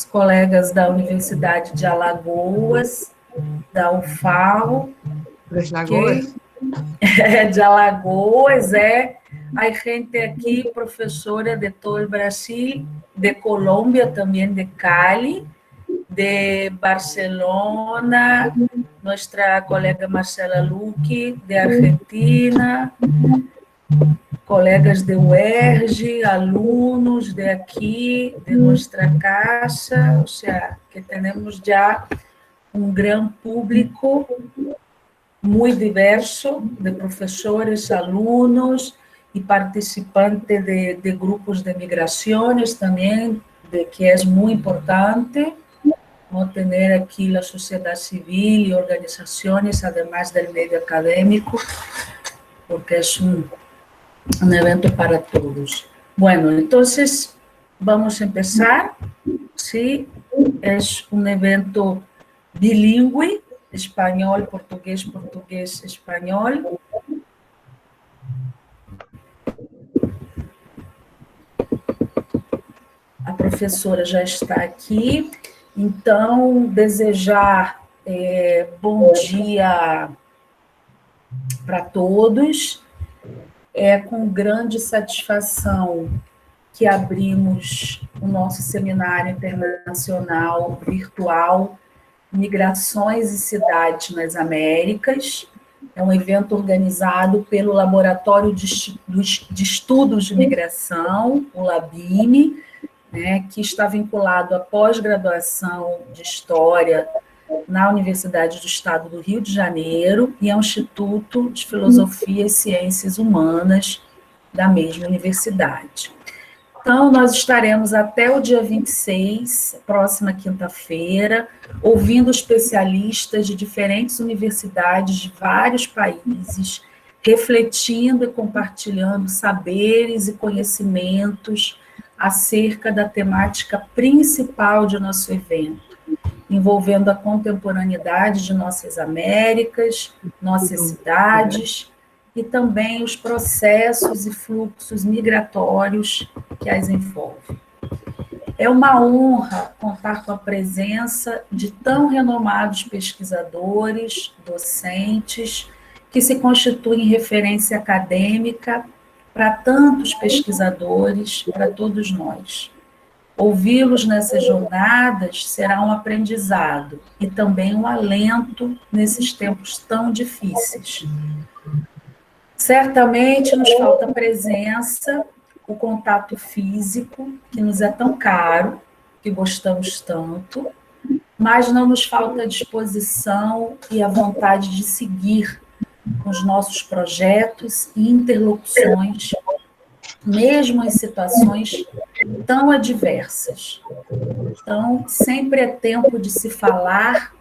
colegas da Universidade de Alagoas, da UFAL. Das Lagoas? De Alagoas, Hay gente aquí, profesora de todo el Brasil, de Colombia, también de Cali, de Barcelona, nuestra colega Marcela Luque, de Argentina, colegas de UERJ, alunos de aquí, de nuestra casa, o sea, que tenemos ya un gran público muy diverso de profesores, alunos y participantes de grupos de migraciones también, de que es muy importante no tener aquí la sociedad civil y organizaciones, además del medio académico, porque es un evento para todos. Bueno, entonces vamos a empezar. Sí, es un evento bilingüe, espanhol, português, português, espanhol. A professora já está aqui, então desejar bom dia para todos. É com grande satisfação que abrimos o nosso seminário internacional virtual Migrações e Cidades nas Américas. É um evento organizado pelo Laboratório de Estudos de Migração, o LABIME, né, que está vinculado à pós-graduação de História na Universidade do Estado do Rio de Janeiro, e é um Instituto de Filosofia e Ciências Humanas da mesma universidade. Então, nós estaremos até o dia 26, próxima quinta-feira, ouvindo especialistas de diferentes universidades de vários países, refletindo e compartilhando saberes e conhecimentos acerca da temática principal de nosso evento, envolvendo a contemporaneidade de nossas Américas, nossas cidades, e também os processos e fluxos migratórios que as envolvem. É uma honra contar com a presença de tão renomados pesquisadores, docentes, que se constituem referência acadêmica para tantos pesquisadores, para todos nós. Ouvi-los nessas jornadas será um aprendizado e também um alento nesses tempos tão difíceis. Certamente nos falta presença, o contato físico, que nos é tão caro, que gostamos tanto, mas não nos falta a disposição e a vontade de seguir com os nossos projetos e interlocuções, mesmo em situações tão adversas. Então, sempre é tempo de se falar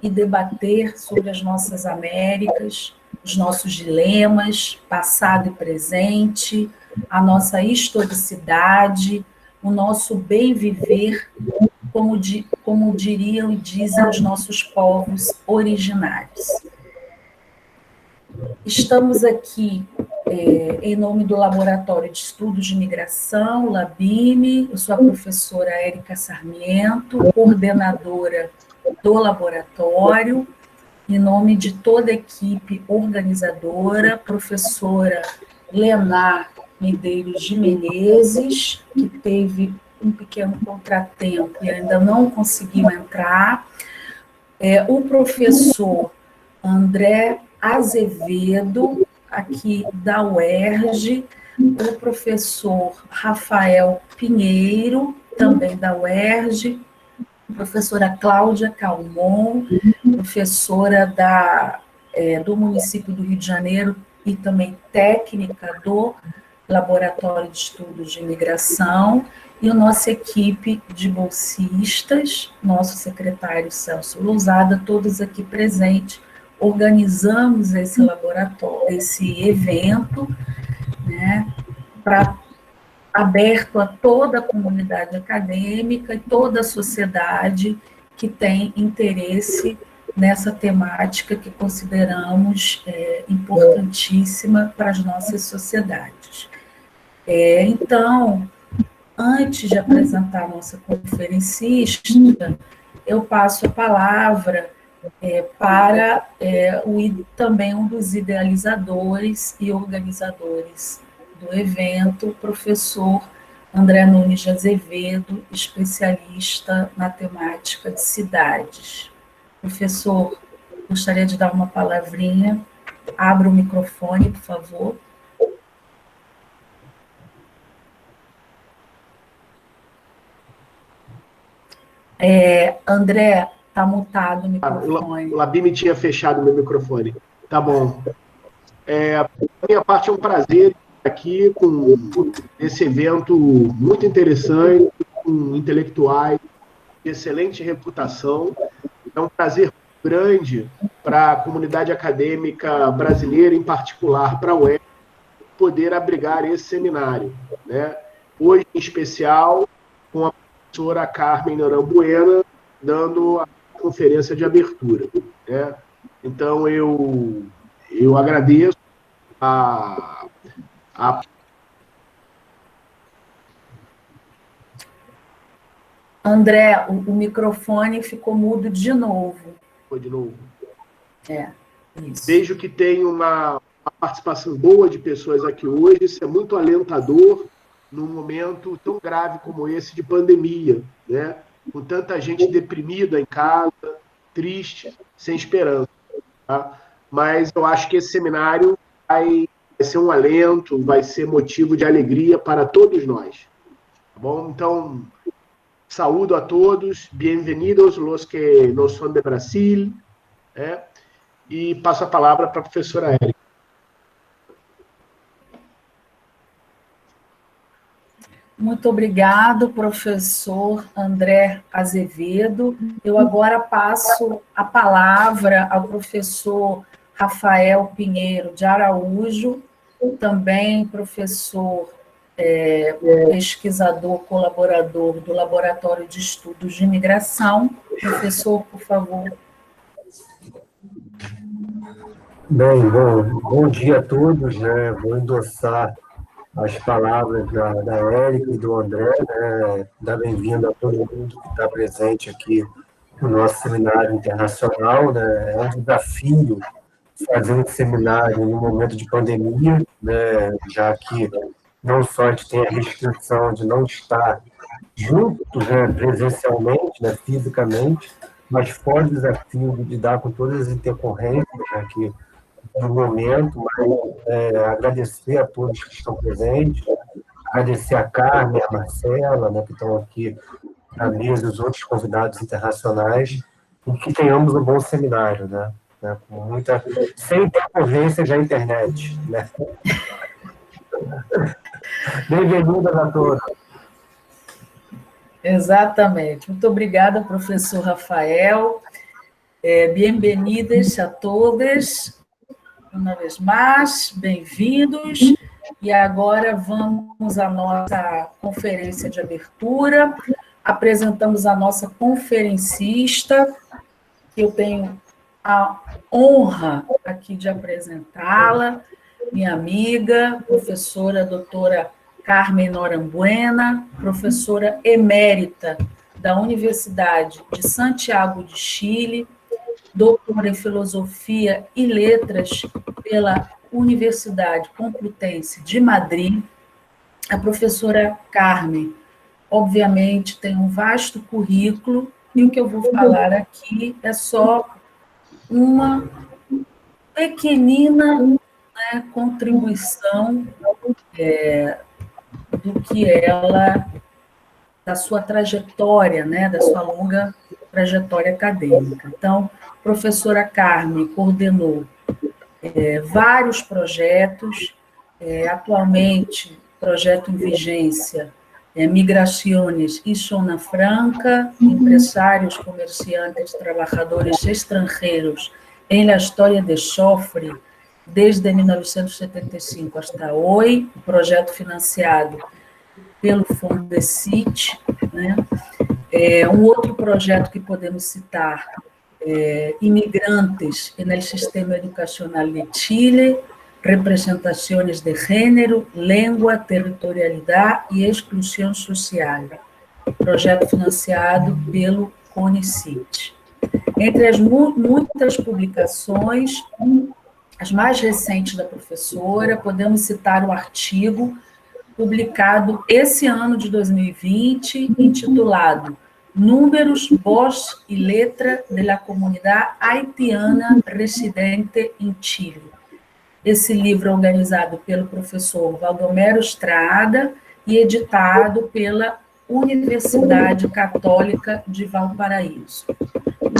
e debater sobre as nossas Américas, os nossos dilemas, passado e presente, a nossa historicidade, o nosso bem viver, como diriam e dizem os nossos povos originários. Estamos aqui em nome do Laboratório de Estudos de Migração, LABIME. Eu sou a professora Érica Sarmiento, coordenadora do laboratório, em nome de toda a equipe organizadora, professora Lenar Medeiros de Menezes, que teve um pequeno contratempo e ainda não conseguiu entrar, o professor André Azevedo, aqui da UERJ, o professor Rafael Pinheiro, também da UERJ, a professora Cláudia Calmon, professora do município do Rio de Janeiro e também técnica do Laboratório de Estudos de Imigração, e a nossa equipe de bolsistas, nosso secretário Celso Lousada, todos aqui presentes. Organizamos esse laboratório, esse evento, né, aberto a toda a comunidade acadêmica e toda a sociedade que tem interesse nessa temática que consideramos importantíssima para as nossas sociedades. Então, antes de apresentar a nossa conferencista, eu passo a palavra para também um dos idealizadores e organizadores do evento, o professor André Nunes de Azevedo, especialista na temática de cidades. Professor, gostaria de dar uma palavrinha. Abra o microfone, por favor. André, está mutado o microfone. O Labi me tinha fechado o meu microfone. Tá bom. Da minha parte, é um prazer estar aqui com esse evento muito interessante, com intelectuais de excelente reputação. É um prazer grande para a comunidade acadêmica brasileira, em particular para a UERJ, poder abrigar esse seminário, né? Hoje, em especial, com a professora Carmen Norambuena, dando a conferência de abertura, né? Então, eu agradeço a... André, o microfone ficou mudo de novo. Foi de novo. Isso. Vejo que tem uma participação boa de pessoas aqui hoje, isso é muito alentador num momento tão grave como esse de pandemia, né? Com tanta gente deprimida em casa, triste, sem esperança. Tá? Mas eu acho que esse seminário vai ser um alento, vai ser motivo de alegria para todos nós. Tá bom? Então, saúdo a todos, bem-vindos los que no son de Brasil, e passo a palavra para a professora Érica. Muito obrigado, professor André Azevedo. Eu agora passo a palavra ao professor Rafael Pinheiro de Araújo, também professor pesquisador, colaborador do Laboratório de Estudos de Imigração. Professor, por favor. Bem, bom dia a todos, né? Vou endossar as palavras da Érica e do André, né? Dar bem-vindo a todo mundo que está presente aqui no nosso seminário internacional, né? É um desafio fazer um seminário no momento de pandemia, né? Já que não só a gente tem a restrição de não estar juntos, né, presencialmente, né, fisicamente, mas fora o desafio de lidar com todas as intercorrências aqui no momento, mas agradecer a todos que estão presentes, agradecer a Carmen, a Marcela, né, que estão aqui na mesa, os outros convidados internacionais, e que tenhamos um bom seminário, né, com muita, sem intercorrência da internet, né. Bem-vindos a todos. Exatamente. Muito obrigada, professor Rafael. Bem-vindas a todas, uma vez mais, bem-vindos. E agora vamos à nossa conferência de abertura. Apresentamos a nossa conferencista, que eu tenho a honra aqui de apresentá-la, minha amiga, professora doutora Carmen Norambuena, professora emérita da Universidade de Santiago de Chile, doutora em Filosofia e Letras pela Universidade Complutense de Madrid. A professora Carmen, obviamente, tem um vasto currículo, e o que eu vou falar aqui é só uma pequenina, né, contribuição do que ela, da sua trajetória, né, da sua longa trajetória acadêmica. Então, a professora Carmen coordenou vários projetos, atualmente, projeto em vigência, Migraciones y Zona Franca, empresários, comerciantes, trabalhadores estrangeiros em la história de Chofre, desde 1975 hasta hoje, projeto financiado pelo Fondesit, né? Um outro projeto que podemos citar, Imigrantes no Sistema Educacional de Chile, Representações de Gênero, Língua, Territorialidade e Exclusão Social, projeto financiado pelo CONICIT. Entre as muitas publicações, as mais recentes da professora, podemos citar o artigo publicado esse ano de 2020, intitulado Números, Voz e Letra de la Comunidade Haitiana Residente em Chile. Esse livro é organizado pelo professor Valdomero Estrada e editado pela Universidade Católica de Valparaíso.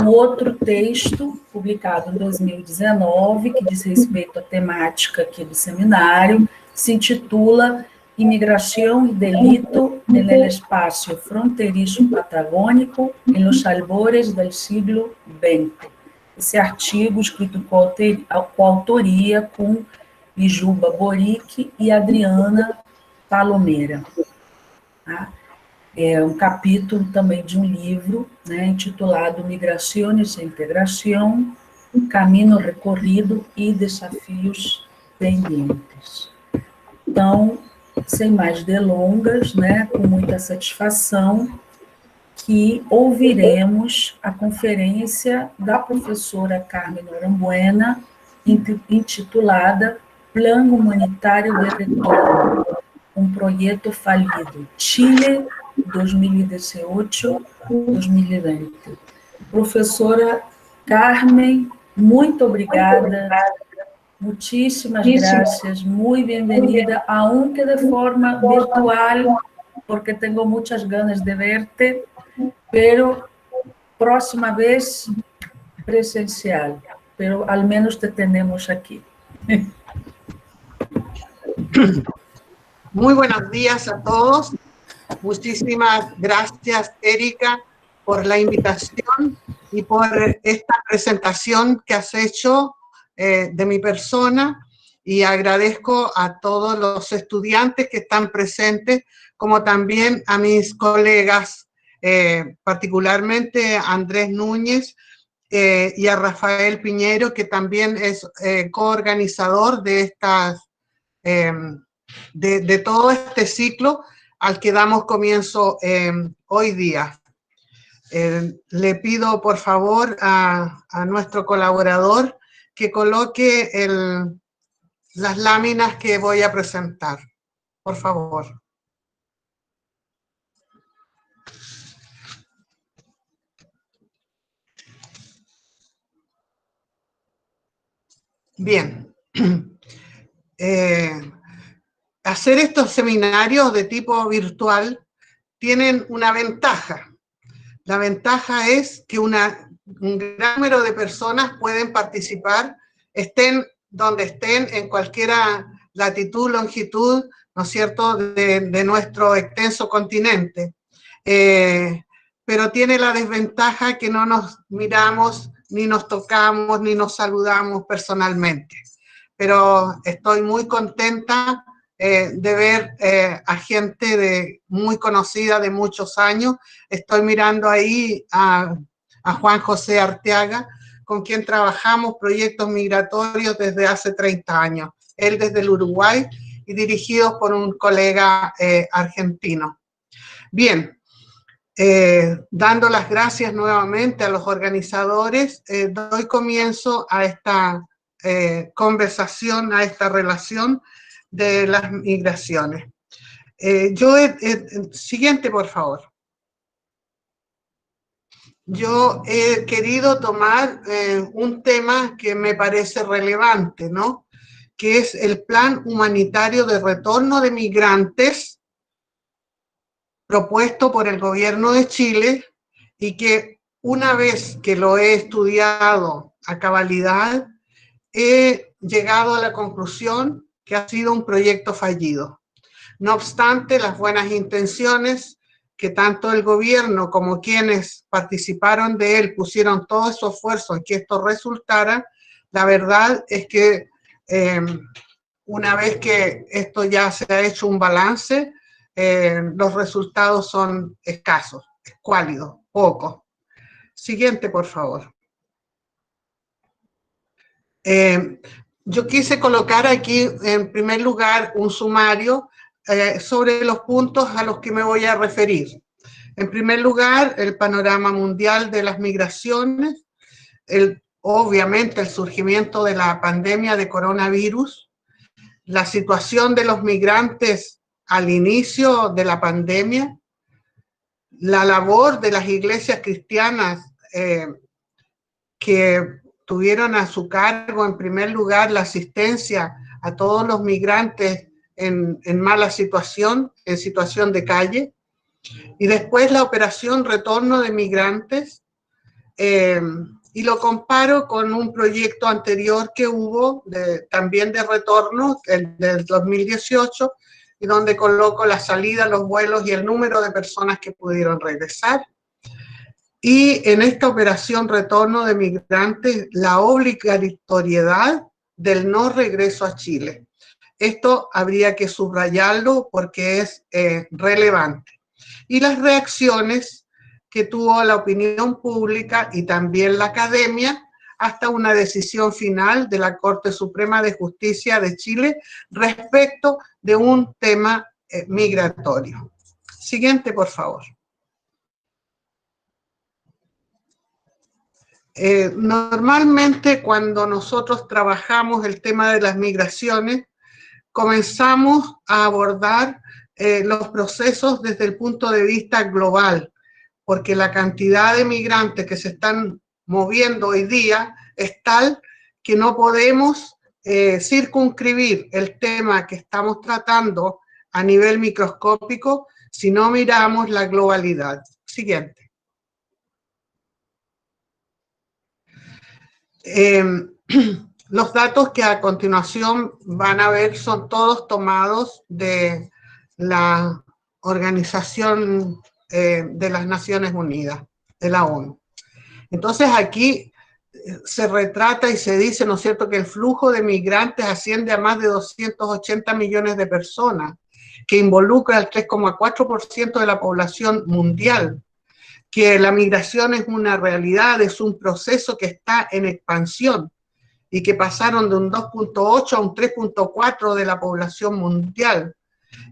Um outro texto, publicado em 2019, que diz respeito à temática aqui do seminário, se intitula Imigração e Delito en el Espacio Fronterizo Patagônico en los albores del siglo XX. Esse artigo, escrito com autoria com Bijuba Boric e Adriana Palomera. Tá? É um capítulo também de um livro, né, intitulado Migrações e Integração, Caminho Recorrido e Desafios Pendentes. Então, sem mais delongas, né, com muita satisfação, que ouviremos a conferência da professora Carmen Norambuena, intitulada Plano Humanitário de Retorno, um projeto falido, Chile 2018-2020. Professora Carmen, muito obrigada, muchísimas gracias, muy bienvenida, aunque de forma virtual, porque tengo muchas ganas de verte, pero próxima vez presencial, pero al menos te tenemos aquí. Muy buenos días a todos. Muchísimas gracias, Erika, por la invitación y por esta presentación que has hecho de mi persona, y agradezco a todos los estudiantes que están presentes, como también a mis colegas, particularmente a Andrés Núñez y a Rafael Piñero, que también es coorganizador de estas de todo este ciclo al que damos comienzo hoy día. Le pido por favor a nuestro colaborador que coloque las láminas que voy a presentar, por favor. Bien. Hacer estos seminarios de tipo virtual tienen una ventaja. La ventaja es que un gran número de personas pueden participar, estén donde estén, en cualquier latitud, longitud, ¿no es cierto?, de nuestro extenso continente. Pero tiene la desventaja que no nos miramos, ni nos tocamos, ni nos saludamos personalmente. Pero estoy muy contenta de ver a gente muy conocida de muchos años. Estoy mirando ahí a Juan José Arteaga, con quien trabajamos proyectos migratorios desde hace 30 años. Él desde el Uruguay y dirigidos por un colega argentino. Bien, dando las gracias nuevamente a los organizadores, doy comienzo a esta conversación, a esta relación de las migraciones. Siguiente, por favor. Yo he querido tomar un tema que me parece relevante, ¿no?, que es el Plan Humanitario de Retorno de Migrantes propuesto por el gobierno de Chile, y que una vez que lo he estudiado a cabalidad, he llegado a la conclusión que ha sido un proyecto fallido. No obstante, las buenas intenciones que tanto el gobierno como quienes participaron de él pusieron todo su esfuerzo en que esto resultara, la verdad es que una vez que esto ya se ha hecho un balance, los resultados son escasos, escuálidos, pocos. Siguiente, por favor. yo quise colocar aquí en primer lugar un sumario sobre los puntos a los que me voy a referir. En primer lugar, el panorama mundial de las migraciones, obviamente el surgimiento de la pandemia de coronavirus, la situación de los migrantes al inicio de la pandemia, la labor de las iglesias cristianas que tuvieron a su cargo en primer lugar la asistencia a todos los migrantes en mala situación, en situación de calle, y después la operación Retorno de Migrantes, y lo comparo con un proyecto anterior que hubo, también de retorno, el del 2018, y donde coloco la salida, los vuelos y el número de personas que pudieron regresar. Y en esta operación Retorno de Migrantes, la obligatoriedad del no regreso a Chile. Esto habría que subrayarlo porque es relevante. Y las reacciones que tuvo la opinión pública y también la academia hasta una decisión final de la Corte Suprema de Justicia de Chile respecto de un tema migratorio. Siguiente, por favor. Normalmente cuando nosotros trabajamos el tema de las migraciones, comenzamos a abordar los procesos desde el punto de vista global, porque la cantidad de migrantes que se están moviendo hoy día es tal que no podemos circunscribir el tema que estamos tratando a nivel microscópico si no miramos la globalidad. Siguiente. Los datos que a continuación van a ver son todos tomados de la Organización de las Naciones Unidas, de la ONU. Entonces aquí se retrata y se dice, ¿no es cierto?, que el flujo de migrantes asciende a más de 280 millones de personas, que involucra al 3,4% de la población mundial, que la migración es una realidad, es un proceso que está en expansión y que pasaron de un 2,8 a un 3,4 de la población mundial,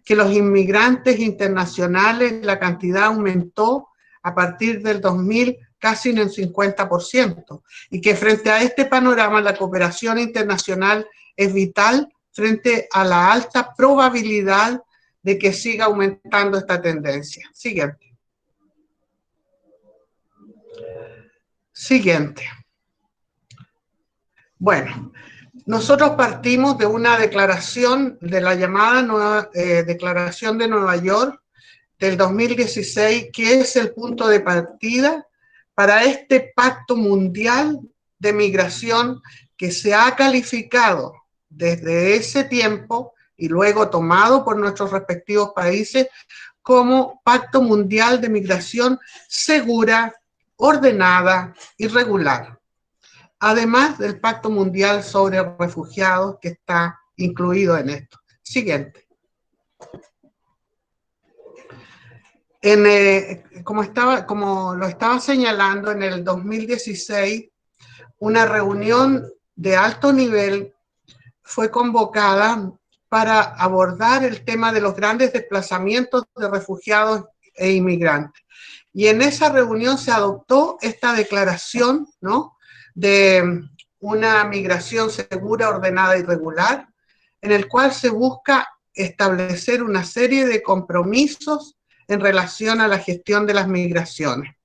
que los inmigrantes internacionales, la cantidad aumentó a partir del 2000 casi en el 50%, y que frente a este panorama la cooperación internacional es vital frente a la alta probabilidad de que siga aumentando esta tendencia. Siguiente. Siguiente. Bueno, nosotros partimos de una declaración, de la llamada Declaración de Nueva York del 2016, que es el punto de partida para este pacto mundial de migración que se ha calificado desde ese tiempo y luego tomado por nuestros respectivos países como Pacto Mundial de Migración Segura, Ordenada y Regular. Además del Pacto Mundial sobre Refugiados que está incluido en esto. Siguiente. Como lo estaba señalando, en el 2016, una reunión de alto nivel fue convocada para abordar el tema de los grandes desplazamientos de refugiados e inmigrantes. Y en esa reunión se adoptó esta declaración, ¿no?, de una migración segura, ordenada y regular, en el cual se busca establecer una serie de compromisos en relación a la gestión de las migraciones.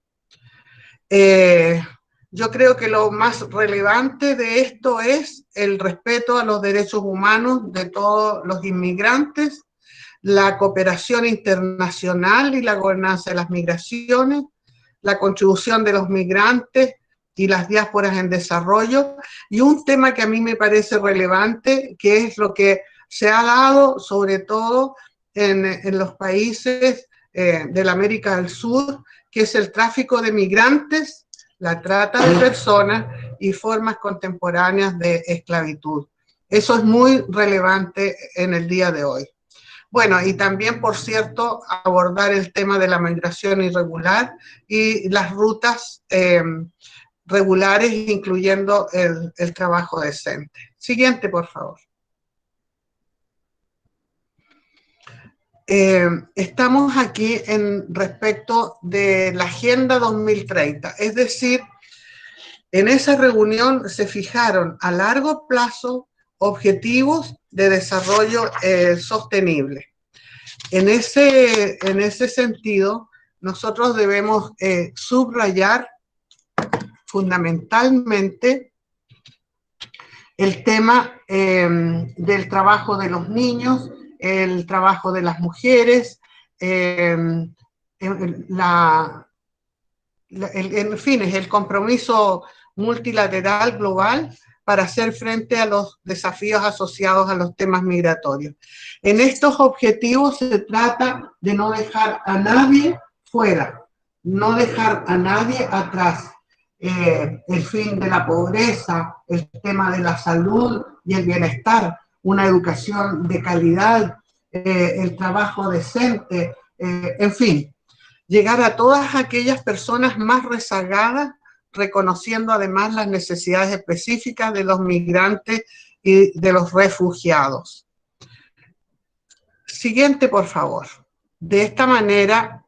Yo creo que lo más relevante de esto es el respeto a los derechos humanos de todos los inmigrantes, la cooperación internacional y la gobernanza de las migraciones, la contribución de los migrantes y las diásporas en desarrollo, y un tema que a mí me parece relevante, que es lo que se ha dado sobre todo en los países de la América del Sur, que es el tráfico de migrantes, la trata de personas y formas contemporáneas de esclavitud. Eso es muy relevante en el día de hoy. Bueno, y también, por cierto, abordar el tema de la migración irregular y las rutas regulares, incluyendo el trabajo decente. Siguiente, por favor. Estamos aquí respecto de la Agenda 2030, es decir, en esa reunión se fijaron a largo plazo objetivos de desarrollo sostenible. En ese sentido, nosotros debemos subrayar fundamentalmente el tema del trabajo de los niños, el trabajo de las mujeres, en fin, es el compromiso multilateral global para hacer frente a los desafíos asociados a los temas migratorios. En estos objetivos se trata de no dejar a nadie fuera, no dejar a nadie atrás. El fin de la pobreza, el tema de la salud y el bienestar, una educación de calidad, el trabajo decente, en fin, llegar a todas aquellas personas más rezagadas, reconociendo además las necesidades específicas de los migrantes y de los refugiados. Siguiente, por favor. De esta manera,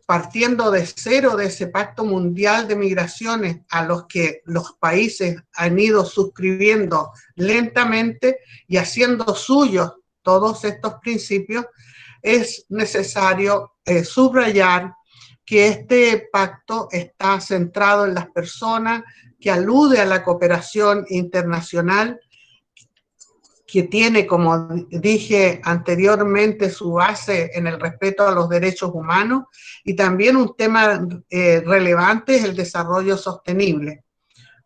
partiendo de cero de ese Pacto Mundial de Migraciones a los que los países han ido suscribiendo lentamente y haciendo suyos todos estos principios, es necesario subrayar que este pacto está centrado en las personas, que alude a la cooperación internacional, que tiene, como dije anteriormente, su base en el respeto a los derechos humanos, y también un tema relevante es el desarrollo sostenible,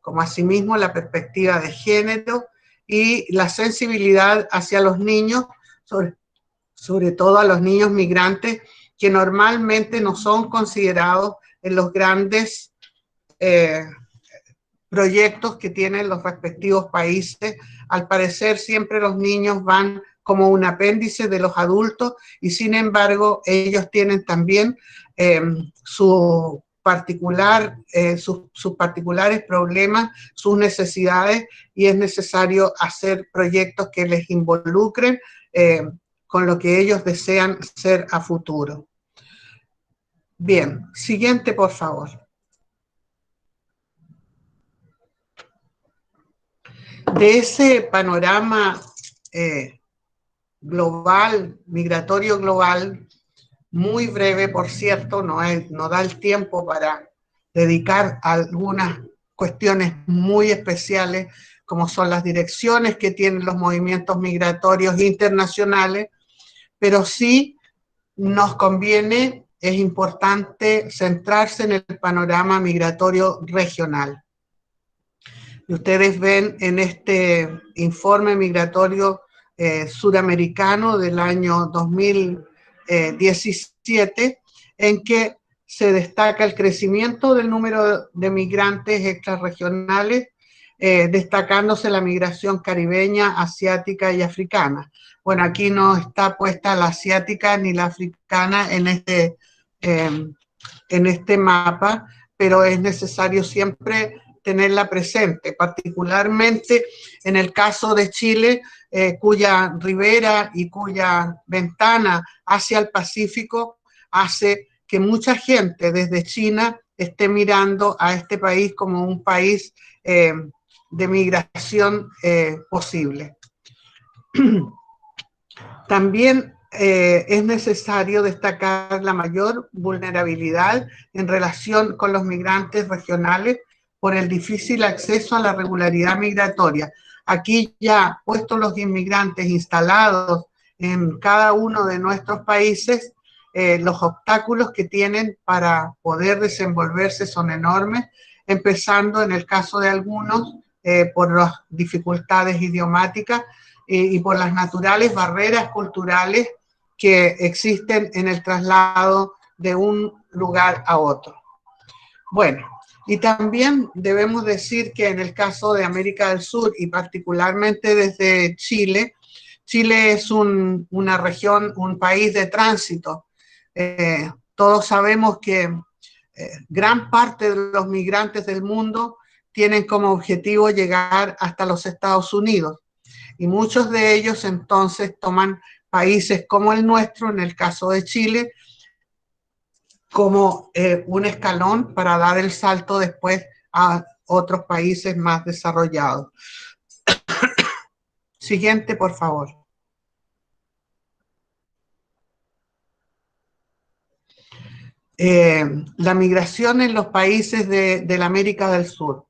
como asimismo la perspectiva de género y la sensibilidad hacia los niños, sobre todo a los niños migrantes, que normalmente no son considerados en los grandes proyectos que tienen los respectivos países. Al parecer siempre los niños van como un apéndice de los adultos y sin embargo ellos tienen también sus particulares problemas, sus necesidades, y es necesario hacer proyectos que les involucren con lo que ellos desean ser a futuro. Bien, siguiente, por favor. De ese panorama global, migratorio global, muy breve, por cierto, no da el tiempo para dedicar a algunas cuestiones muy especiales, como son las direcciones que tienen los movimientos migratorios internacionales, pero sí nos conviene, es importante centrarse en el panorama migratorio regional. Y ustedes ven en este informe migratorio suramericano del año 2017, en que se destaca el crecimiento del número de migrantes extrarregionales, destacándose la migración caribeña, asiática y africana. Bueno, aquí no está puesta la asiática ni la africana en este mapa, pero es necesario siempre tenerla presente, particularmente en el caso de Chile, cuya ribera y cuya ventana hacia el Pacífico hace que mucha gente desde China esté mirando a este país como un país de migración posible. También es necesario destacar la mayor vulnerabilidad en relación con los migrantes regionales por el difícil acceso a la regularidad migratoria. Aquí ya puestos los inmigrantes instalados en cada uno de nuestros países, los obstáculos que tienen para poder desenvolverse son enormes, empezando en el caso de algunos por las dificultades idiomáticas y por las naturales barreras culturales que existen en el traslado de un lugar a otro. Bueno, y también debemos decir que en el caso de América del Sur y particularmente desde Chile, Chile es una región, un país de tránsito. Todos sabemos que gran parte de los migrantes del mundo tienen como objetivo llegar hasta los Estados Unidos. Y muchos de ellos entonces toman países como el nuestro, en el caso de Chile, como un escalón para dar el salto después a otros países más desarrollados. Siguiente, por favor. La migración en los países de la América del Sur.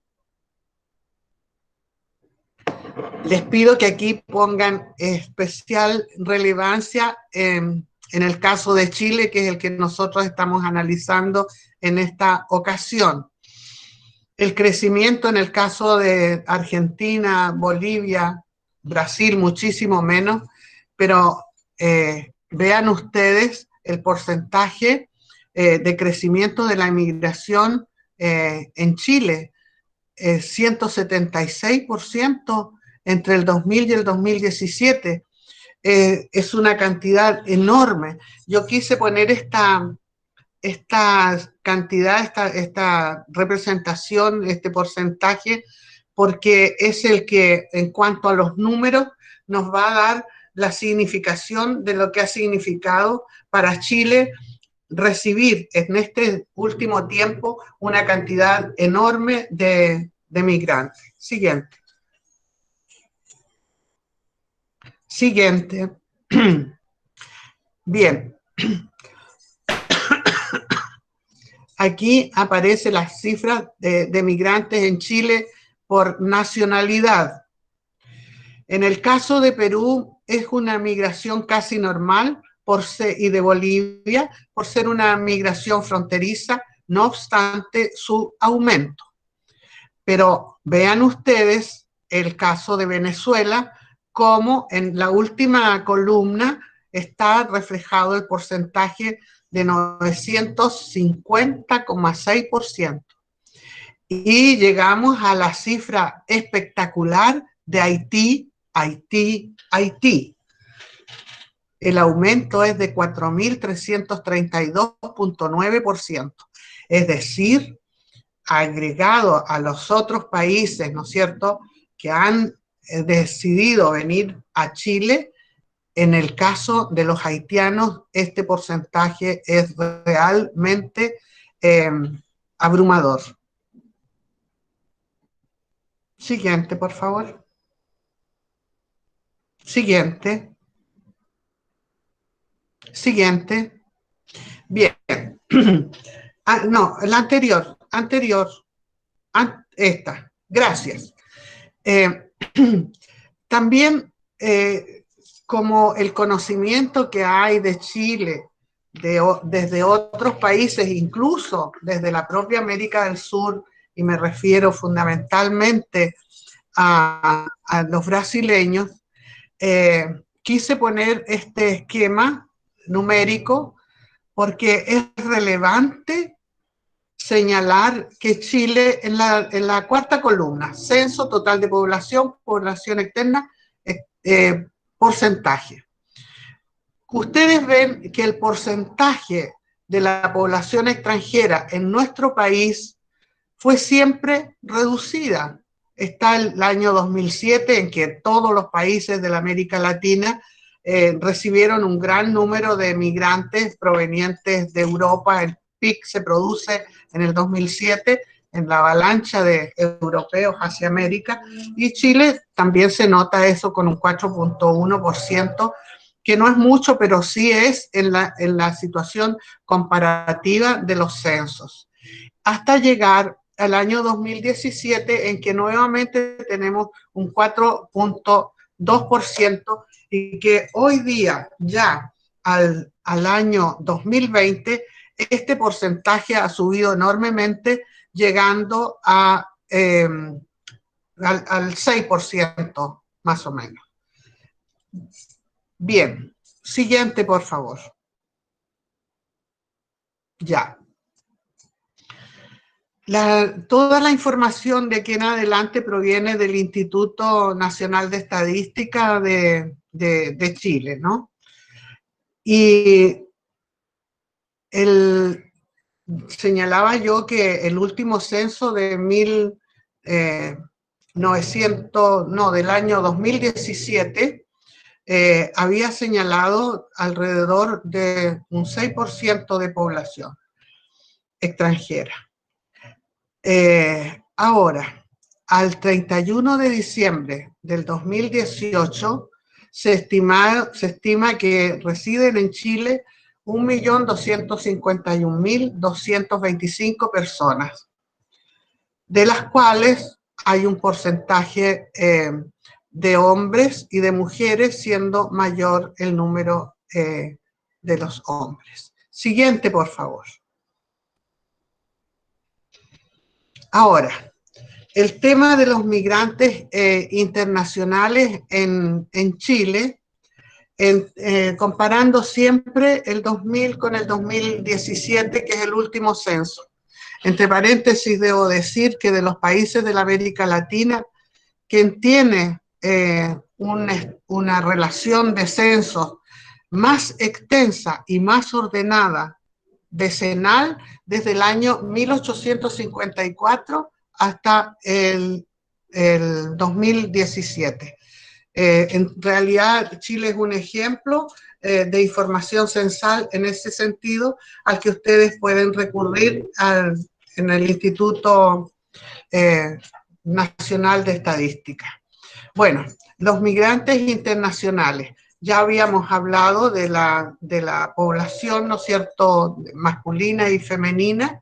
Les pido que aquí pongan especial relevancia en el caso de Chile, que es el que nosotros estamos analizando en esta ocasión. El crecimiento en el caso de Argentina, Bolivia, Brasil, muchísimo menos, pero vean ustedes el porcentaje de crecimiento de la inmigración en Chile, 176% entre el 2000 y el 2017. Es una cantidad enorme. Yo quise poner esta cantidad, esta representación, este porcentaje, porque es el que, en cuanto a los números, nos va a dar la significación de lo que ha significado para Chile recibir en este último tiempo una cantidad enorme de migrantes. Siguiente. Siguiente. Bien. Aquí aparecen las cifras de migrantes en Chile por nacionalidad. En el caso de Perú es una migración casi normal y de Bolivia por ser una migración fronteriza, no obstante su aumento. Pero vean ustedes el caso de Venezuela, como en la última columna está reflejado el porcentaje de 950,6%. Y llegamos a la cifra espectacular de Haití. El aumento es de 4.332,9%. Es decir, agregado a los otros países, ¿no es cierto?, que han decidido venir a Chile, en el caso de los haitianos, este porcentaje es realmente abrumador. Siguiente, por favor. Siguiente. Siguiente. Bien. No, la anterior. Esta. Gracias. También, como el conocimiento que hay de Chile desde otros países, incluso desde la propia América del Sur, y me refiero fundamentalmente a los brasileños, quise poner este esquema numérico porque es relevante señalar que Chile en la cuarta columna, censo total de población, población externa, porcentaje. Ustedes ven que el porcentaje de la población extranjera en nuestro país fue siempre reducida. Está el año 2007 en que todos los países de la América Latina recibieron un gran número de migrantes provenientes de Europa. El pic se produce en el 2007 en la avalancha de europeos hacia América, y Chile también se nota eso con un 4,1%, que no es mucho, pero sí es en la situación comparativa de los censos, hasta llegar al año 2017, en que nuevamente tenemos un 4,2%, y que hoy día, ya al año 2020, este porcentaje ha subido enormemente, llegando al 6%, más o menos. Bien, siguiente, por favor. Ya. Toda la información de aquí en adelante proviene del Instituto Nacional de Estadística de Chile, ¿no? Y señalaba yo que el último censo de del año 2017 había señalado alrededor de un 6% de población extranjera. Ahora, al 31 de diciembre del 2018, se estima que residen en Chile 1.251.225 personas, de las cuales hay un porcentaje de hombres y de mujeres, siendo mayor el número de los hombres. Siguiente, por favor. Ahora, el tema de los migrantes internacionales en Chile, comparando siempre el 2000 con el 2017, que es el último censo. Entre paréntesis, debo decir que de los países de la América Latina, quien tiene una relación de censos más extensa y más ordenada, decenal, desde el año 1854 hasta el 2017. En realidad, Chile es un ejemplo de información censal en ese sentido, al que ustedes pueden recurrir en el Instituto Nacional de Estadística. Bueno, los migrantes internacionales. Ya habíamos hablado de la población, ¿no es cierto?, masculina y femenina,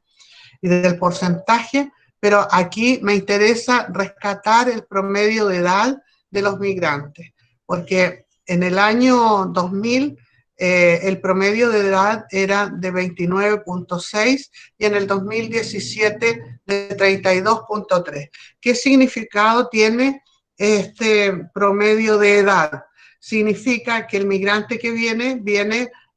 y del porcentaje, pero aquí me interesa rescatar el promedio de edad de los migrantes, porque en el año 2000 el promedio de edad era de 29.6 y en el 2017 de 32.3. ¿Qué significado tiene este promedio de edad? Significa que el migrante que viene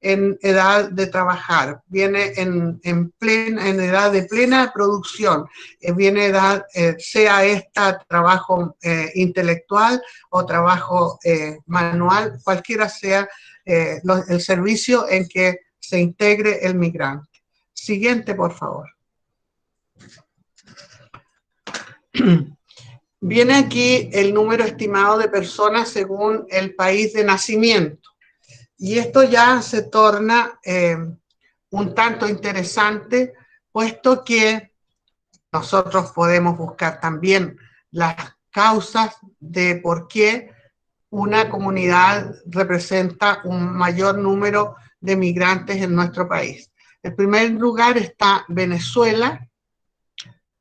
en edad de trabajar, viene en edad de plena producción, viene edad, sea esta trabajo intelectual o trabajo manual, cualquiera sea el servicio en que se integre el migrante. Siguiente, por favor. Viene aquí el número estimado de personas según el país de nacimiento. Y esto ya se torna un tanto interesante, puesto que nosotros podemos buscar también las causas de por qué una comunidad representa un mayor número de migrantes en nuestro país. En primer lugar está Venezuela,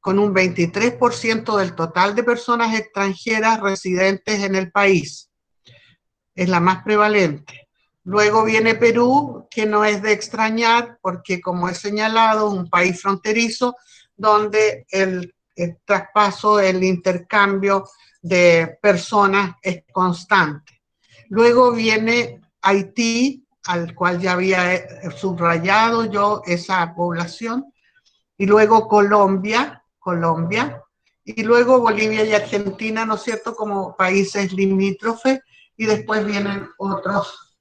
con un 23% del total de personas extranjeras residentes en el país. Es la más prevalente. Luego viene Perú, que no es de extrañar, porque como he señalado, es un país fronterizo, donde el traspaso, el intercambio de personas es constante. Luego viene Haití, al cual ya había subrayado yo esa población, y luego Colombia, y luego Bolivia y Argentina, ¿no es cierto?, como países limítrofes, y después vienen otros,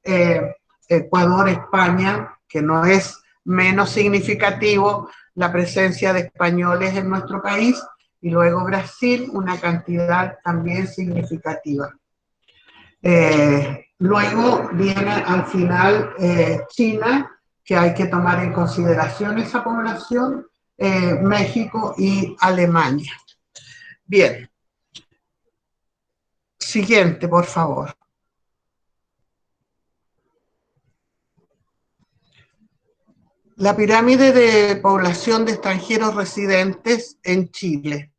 Ecuador, España, que no es menos significativo la presencia de españoles en nuestro país, y luego Brasil, una cantidad también significativa. Luego viene al final China, que hay que tomar en consideración esa población, México y Alemania. Bien. Siguiente, por favor. La pirámide de población de extranjeros residentes en Chile.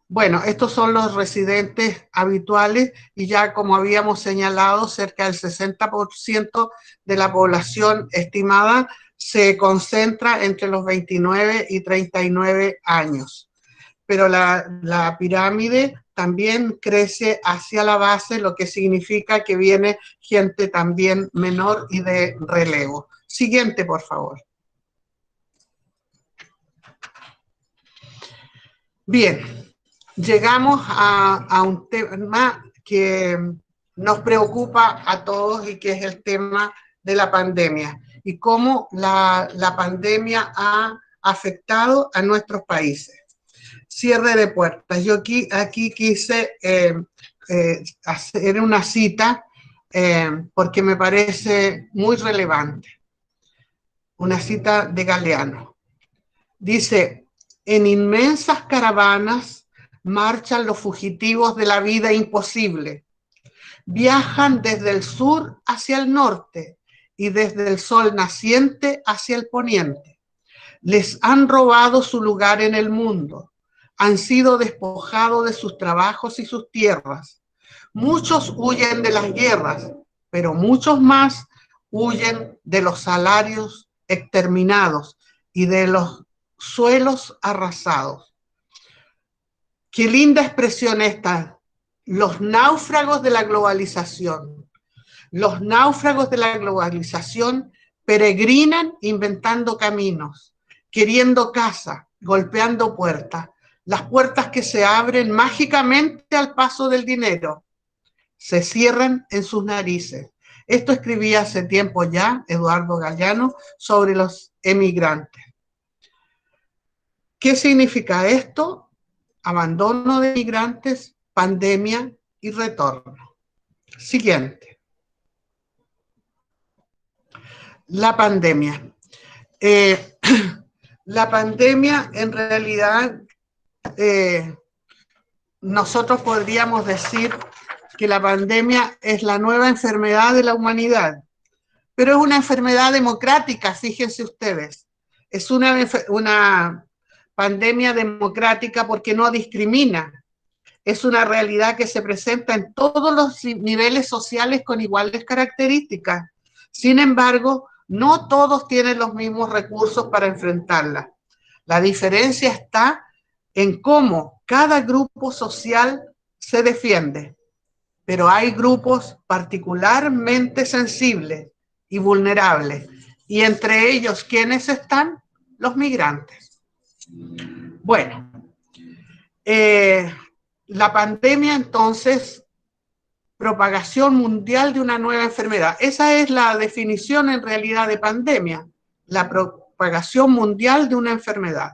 Bueno, estos son los residentes habituales y ya como habíamos señalado, cerca del 60% de la población estimada se concentra entre los 29 y 39 años. Pero la pirámide también crece hacia la base, lo que significa que viene gente también menor y de relevo. Siguiente, por favor. Bien, llegamos a un tema que nos preocupa a todos y que es el tema de la pandemia. y cómo la pandemia ha afectado a nuestros países. Cierre de puertas. Yo aquí quise hacer una cita porque me parece muy relevante. Una cita de Galeano. Dice, en inmensas caravanas marchan los fugitivos de la vida imposible. Viajan desde el sur hacia el norte y desde el sol naciente hacia el poniente. Les han robado su lugar en el mundo. Han sido despojados de sus trabajos y sus tierras. Muchos huyen de las guerras, pero muchos más huyen de los salarios exterminados y de los suelos arrasados. Qué linda expresión esta. Los náufragos de la globalización. Los náufragos de la globalización peregrinan inventando caminos, queriendo casa, golpeando puertas, las puertas que se abren mágicamente al paso del dinero, se cierran en sus narices. Esto escribía hace tiempo ya Eduardo Galeano sobre los emigrantes. ¿Qué significa esto? Abandono de migrantes, pandemia y retorno. Siguiente. La pandemia. La pandemia, en realidad, nosotros podríamos decir que la pandemia es la nueva enfermedad de la humanidad, pero es una enfermedad democrática, fíjense ustedes. Es una pandemia democrática porque no discrimina. Es una realidad que se presenta en todos los niveles sociales con iguales características. Sin embargo, no todos tienen los mismos recursos para enfrentarla. La diferencia está en cómo cada grupo social se defiende. Pero hay grupos particularmente sensibles y vulnerables. Y entre ellos, ¿quiénes están? Los migrantes. Bueno, la pandemia entonces, propagación mundial de una nueva enfermedad. Esa es la definición en realidad de pandemia, la propagación mundial de una enfermedad.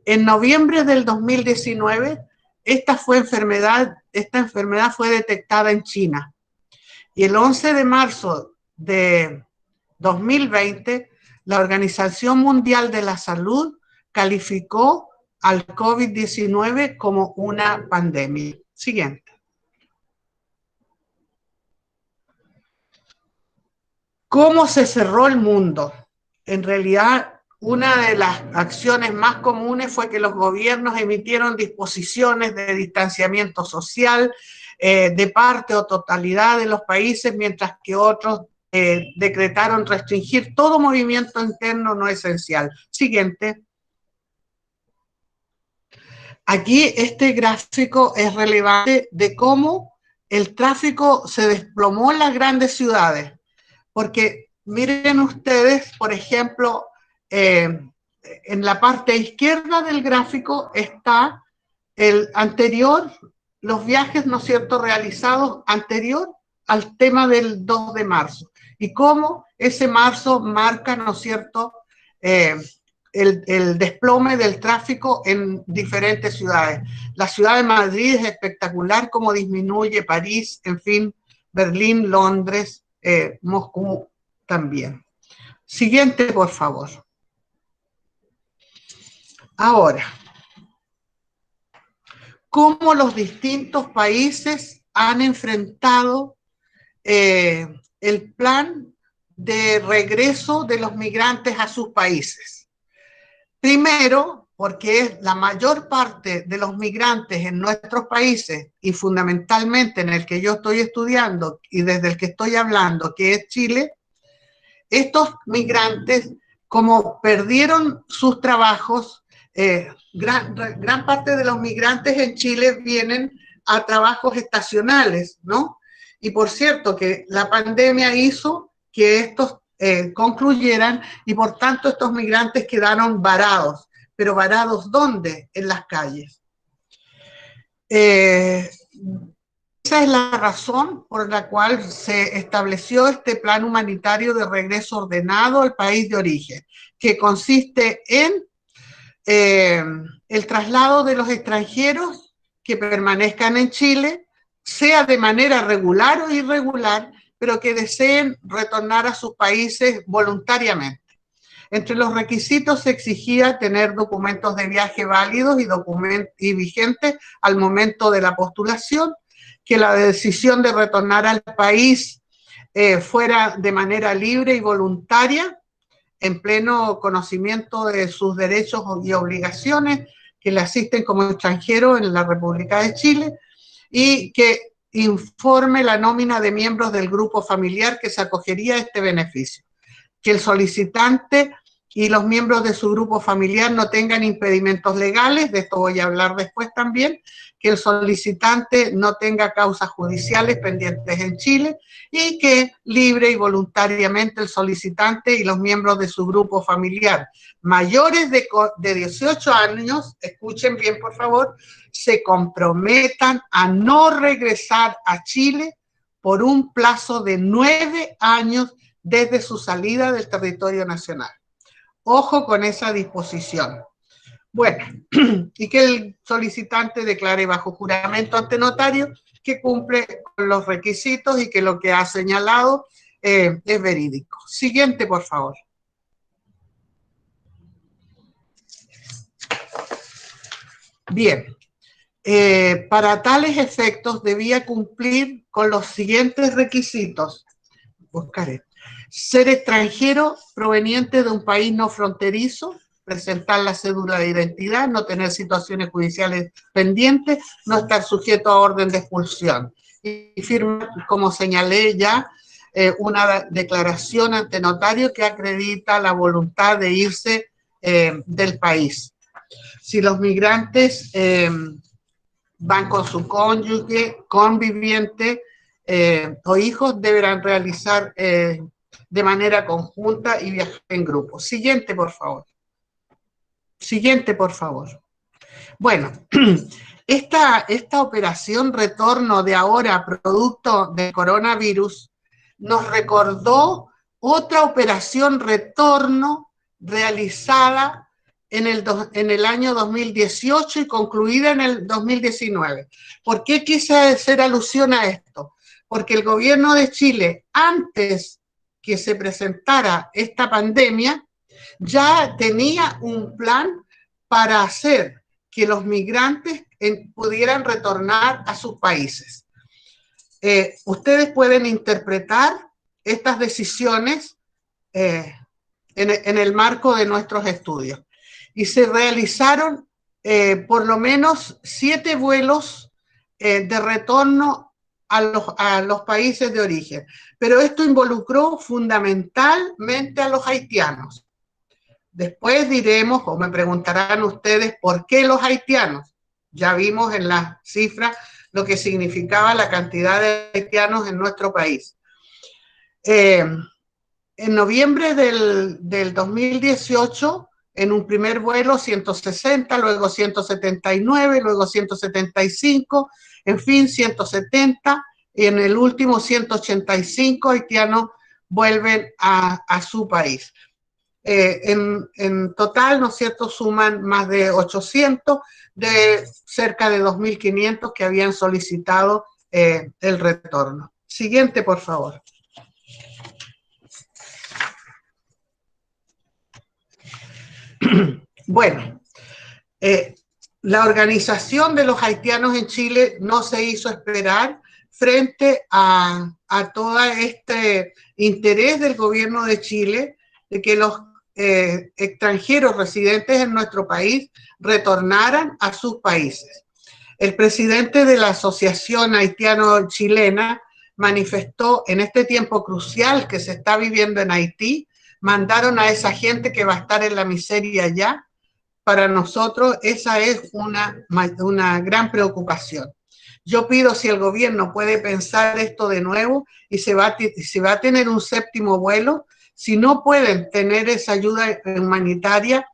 En noviembre del 2019, esta enfermedad fue detectada en China. Y el 11 de marzo de 2020, la Organización Mundial de la Salud calificó al COVID-19 como una pandemia. Siguiente. ¿Cómo se cerró el mundo? En realidad, una de las acciones más comunes fue que los gobiernos emitieron disposiciones de distanciamiento social de parte o totalidad de los países, mientras que otros decretaron restringir todo movimiento interno no esencial. Siguiente. Aquí este gráfico es relevante de cómo el tráfico se desplomó en las grandes ciudades. Porque miren ustedes, por ejemplo, en la parte izquierda del gráfico está el anterior, los viajes, ¿no es cierto?, realizados anterior al tema del 2 de marzo. Y cómo ese marzo marca, ¿no es cierto?, el desplome del tráfico en diferentes ciudades. La ciudad de Madrid es espectacular, cómo disminuye París, en fin, Berlín, Londres, Moscú también. Siguiente, por favor. Ahora, ¿cómo los distintos países han enfrentado el plan de regreso de los migrantes a sus países? Primero, porque la mayor parte de los migrantes en nuestros países, y fundamentalmente en el que yo estoy estudiando y desde el que estoy hablando, que es Chile, estos migrantes, como perdieron sus trabajos, gran parte de los migrantes en Chile vienen a trabajos estacionales, ¿no? Y por cierto que la pandemia hizo que estos concluyeran y por tanto estos migrantes quedaron varados. ¿Pero varados dónde? En las calles. Ese Esa es la razón por la cual se estableció este plan humanitario de regreso ordenado al país de origen, que consiste en el traslado de los extranjeros que permanezcan en Chile, sea de manera regular o irregular, pero que deseen retornar a sus países voluntariamente. Entre los requisitos se exigía tener documentos de viaje válidos y vigentes al momento de la postulación, que la decisión de retornar al país fuera de manera libre y voluntaria, en pleno conocimiento de sus derechos y obligaciones que le asisten como extranjero en la República de Chile, y que informe la nómina de miembros del grupo familiar que se acogería a este beneficio, que el solicitante y los miembros de su grupo familiar no tengan impedimentos legales, de esto voy a hablar después también, que el solicitante no tenga causas judiciales pendientes en Chile y que libre y voluntariamente el solicitante y los miembros de su grupo familiar mayores de 18 años, escuchen bien por favor, se comprometan a no regresar a Chile por un plazo de 9 años desde su salida del territorio nacional. Ojo con esa disposición. Bueno, y que el solicitante declare bajo juramento ante notario que cumple con los requisitos y que lo que ha señalado es verídico. Siguiente, por favor. Bien, para tales efectos debía cumplir con los siguientes requisitos. Buscaré. Ser extranjero proveniente de un país no fronterizo, presentar la cédula de identidad, no tener situaciones judiciales pendientes, no estar sujeto a orden de expulsión. Y firmar, como señalé ya, una declaración ante notario que acredita la voluntad de irse del país. Si los migrantes van con su cónyuge, conviviente o hijos, deberán realizar de manera conjunta y viajar en grupo. Siguiente, por favor. Siguiente, por favor. Bueno, esta operación retorno de ahora, producto del coronavirus, nos recordó otra operación retorno realizada en el año 2018 y concluida en el 2019. ¿Por qué quise hacer alusión a esto? Porque el gobierno de Chile, antes que se presentara esta pandemia, ya tenía un plan para hacer que los migrantes pudieran retornar a sus países. Ustedes pueden interpretar estas decisiones en el marco de nuestros estudios. Y se realizaron por lo menos 7 vuelos de retorno a los países de origen. Pero esto involucró fundamentalmente a los haitianos. Después diremos, o me preguntarán ustedes, ¿por qué los haitianos? Ya vimos en las cifras lo que significaba la cantidad de haitianos en nuestro país. En noviembre del 2018, en un primer vuelo 160, luego 179, luego 175, en fin 170, y en el último 185 haitianos vuelven a su país. En total, ¿no es cierto?, suman más de 800 de cerca de 2.500 que habían solicitado el retorno. Siguiente, por favor. Bueno, la organización de los haitianos en Chile no se hizo esperar frente a todo este interés del gobierno de Chile de que los extranjeros residentes en nuestro país retornaran a sus países. El presidente de la Asociación Haitiano-Chilena manifestó en este tiempo crucial que se está viviendo en Haití, mandaron a esa gente que va a estar en la miseria ya. Para nosotros esa es una gran preocupación. Yo pido si el gobierno puede pensar esto de nuevo y se va a tener un 7º vuelo. Si no pueden tener esa ayuda humanitaria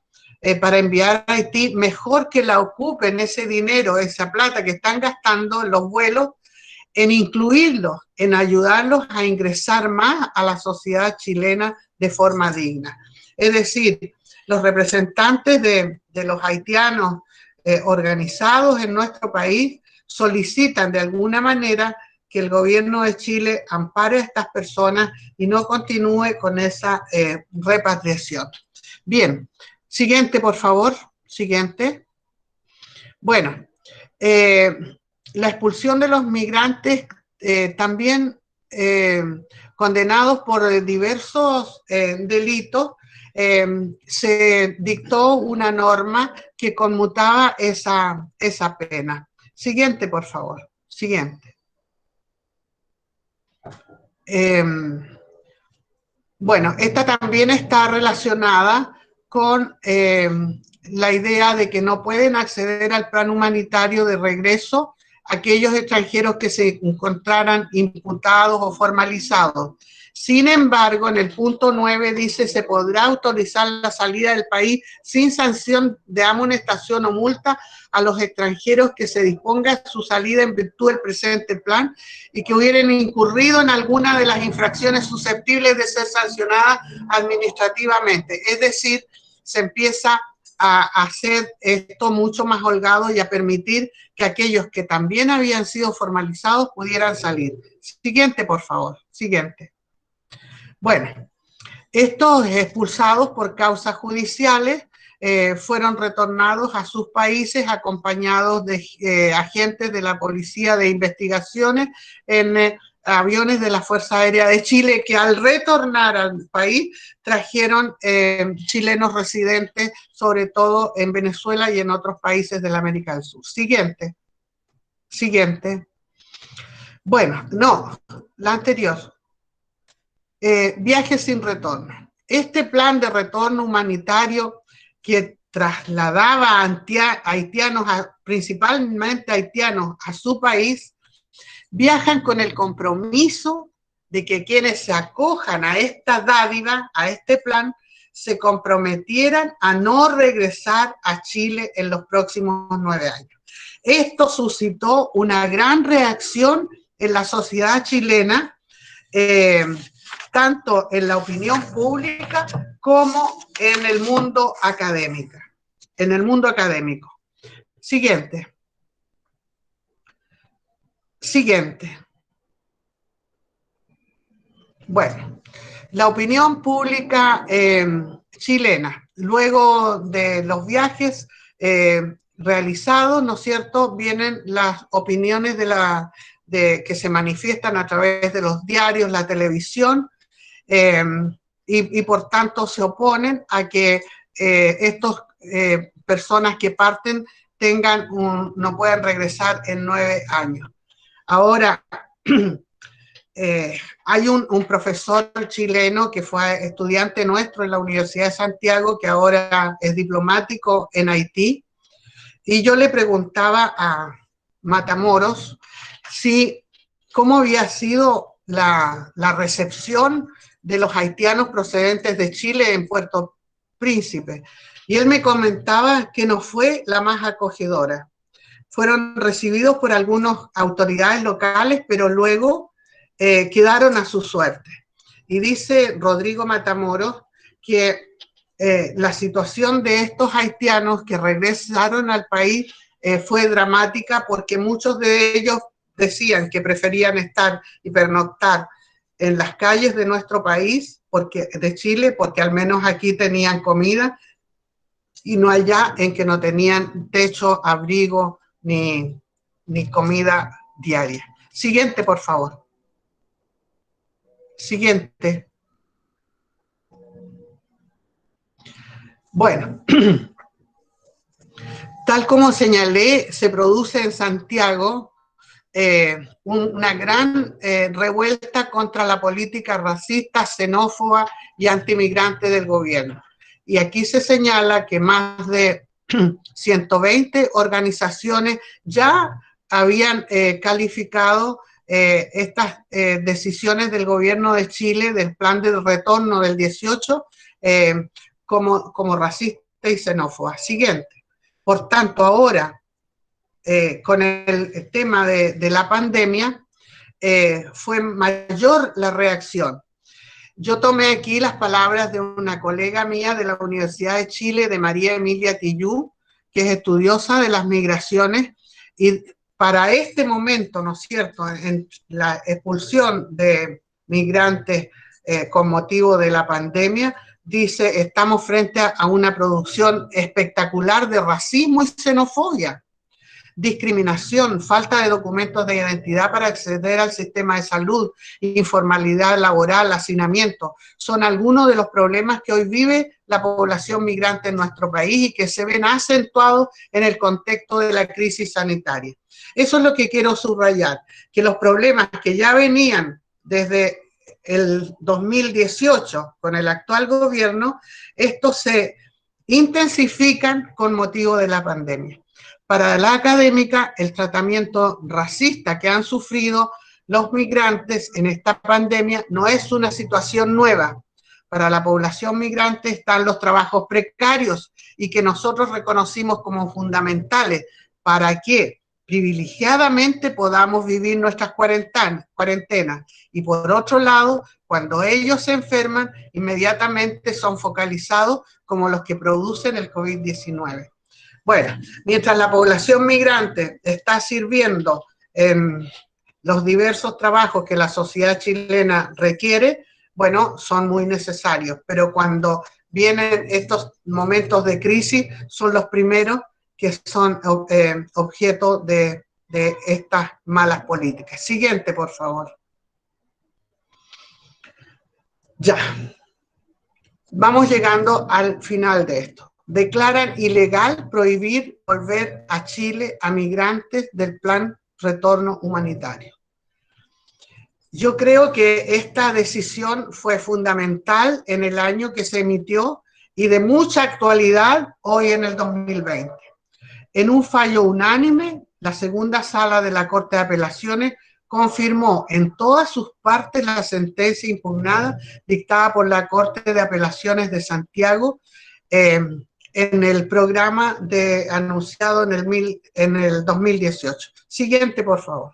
para enviar a Haití, mejor que la ocupen ese dinero, esa plata que están gastando en los vuelos, en incluirlos, en ayudarlos a ingresar más a la sociedad chilena de forma digna. Es decir, los representantes de los haitianos organizados en nuestro país solicitan de alguna manera que el gobierno de Chile ampare a estas personas y no continúe con esa repatriación. Bien, siguiente, por favor, siguiente. Bueno, la expulsión de los migrantes también condenados por diversos delitos, se dictó una norma que conmutaba esa pena. Siguiente, por favor. Siguiente. Bueno, esta también está relacionada con la idea de que no pueden acceder al plan humanitario de regreso aquellos extranjeros que se encontraran imputados o formalizados. Sin embargo, en el punto 9 dice, se podrá autorizar la salida del país sin sanción de amonestación o multa a los extranjeros que se disponga su salida en virtud del presente plan y que hubieran incurrido en alguna de las infracciones susceptibles de ser sancionadas administrativamente. Es decir, se empieza a hacer esto mucho más holgado y a permitir que aquellos que también habían sido formalizados pudieran salir. Siguiente, por favor. Siguiente. Bueno, estos expulsados por causas judiciales fueron retornados a sus países acompañados de agentes de la Policía de Investigaciones en aviones de la Fuerza Aérea de Chile, que al retornar al país trajeron chilenos residentes, sobre todo en Venezuela y en otros países de la América del Sur. Siguiente. Siguiente. Bueno, no, la anterior. Viajes sin retorno. Este plan de retorno humanitario que trasladaba a haitianos, principalmente haitianos, a su país, viajan con el compromiso de que quienes se acojan a esta dádiva, a este plan, se comprometieran a no regresar a Chile en los próximos 9 años. Esto suscitó una gran reacción en la sociedad chilena, tanto en la opinión pública como en el mundo académico. Siguiente. Siguiente. Bueno, la opinión pública chilena, luego de los viajes realizados, ¿no es cierto?, vienen las opiniones que se manifiestan a través de los diarios, la televisión, y por tanto se oponen a que estas personas que parten no puedan regresar en 9 años. Ahora, hay un profesor chileno que fue estudiante nuestro en la Universidad de Santiago, que ahora es diplomático en Haití, y yo le preguntaba a Matamoros cómo había sido la recepción de los haitianos procedentes de Chile en Puerto Príncipe, y él me comentaba que no fue la más acogedora. Fueron recibidos por algunas autoridades locales, pero luego quedaron a su suerte. Y dice Rodrigo Matamoros que la situación de estos haitianos que regresaron al país fue dramática, porque muchos de ellos decían que preferían estar y pernoctar en las calles de nuestro país, de Chile, porque al menos aquí tenían comida, y no allá en que no tenían techo, abrigo, ni comida diaria. Siguiente, por favor. Siguiente. Bueno, tal como señalé, se produce en Santiago una gran revuelta contra la política racista, xenófoba y antimigrante del gobierno. Y aquí se señala que más de 120 organizaciones ya habían calificado estas decisiones del gobierno de Chile, del plan de retorno del 18, como racista y xenófoba. Siguiente. Por tanto, ahora, con el tema de la pandemia, fue mayor la reacción. Yo tomé aquí las palabras de una colega mía de la Universidad de Chile, de María Emilia Tillú, que es estudiosa de las migraciones, y para este momento, ¿no es cierto?, en la expulsión de migrantes con motivo de la pandemia, dice, estamos frente a una producción espectacular de racismo y xenofobia, discriminación, falta de documentos de identidad para acceder al sistema de salud, informalidad laboral, hacinamiento, son algunos de los problemas que hoy vive la población migrante en nuestro país y que se ven acentuados en el contexto de la crisis sanitaria. Eso es lo que quiero subrayar, que los problemas que ya venían desde el 2018 con el actual gobierno, estos se intensifican con motivo de la pandemia. Para la académica, el tratamiento racista que han sufrido los migrantes en esta pandemia no es una situación nueva. Para la población migrante están los trabajos precarios y que nosotros reconocimos como fundamentales para que privilegiadamente podamos vivir nuestras cuarentenas. Y por otro lado, cuando ellos se enferman, inmediatamente son focalizados como los que producen el COVID-19. Bueno, mientras la población migrante está sirviendo en los diversos trabajos que la sociedad chilena requiere, bueno, son muy necesarios, pero cuando vienen estos momentos de crisis, son los primeros que son objeto de estas malas políticas. Siguiente, por favor. Ya. Vamos llegando al final de esto. Declaran ilegal prohibir volver a Chile a migrantes del plan retorno humanitario. Yo creo que esta decisión fue fundamental en el año que se emitió y de mucha actualidad hoy en el 2020. En un fallo unánime, la segunda sala de la Corte de Apelaciones confirmó en todas sus partes la sentencia impugnada dictada por la Corte de Apelaciones de Santiago en el programa anunciado en el 2018. Siguiente, por favor.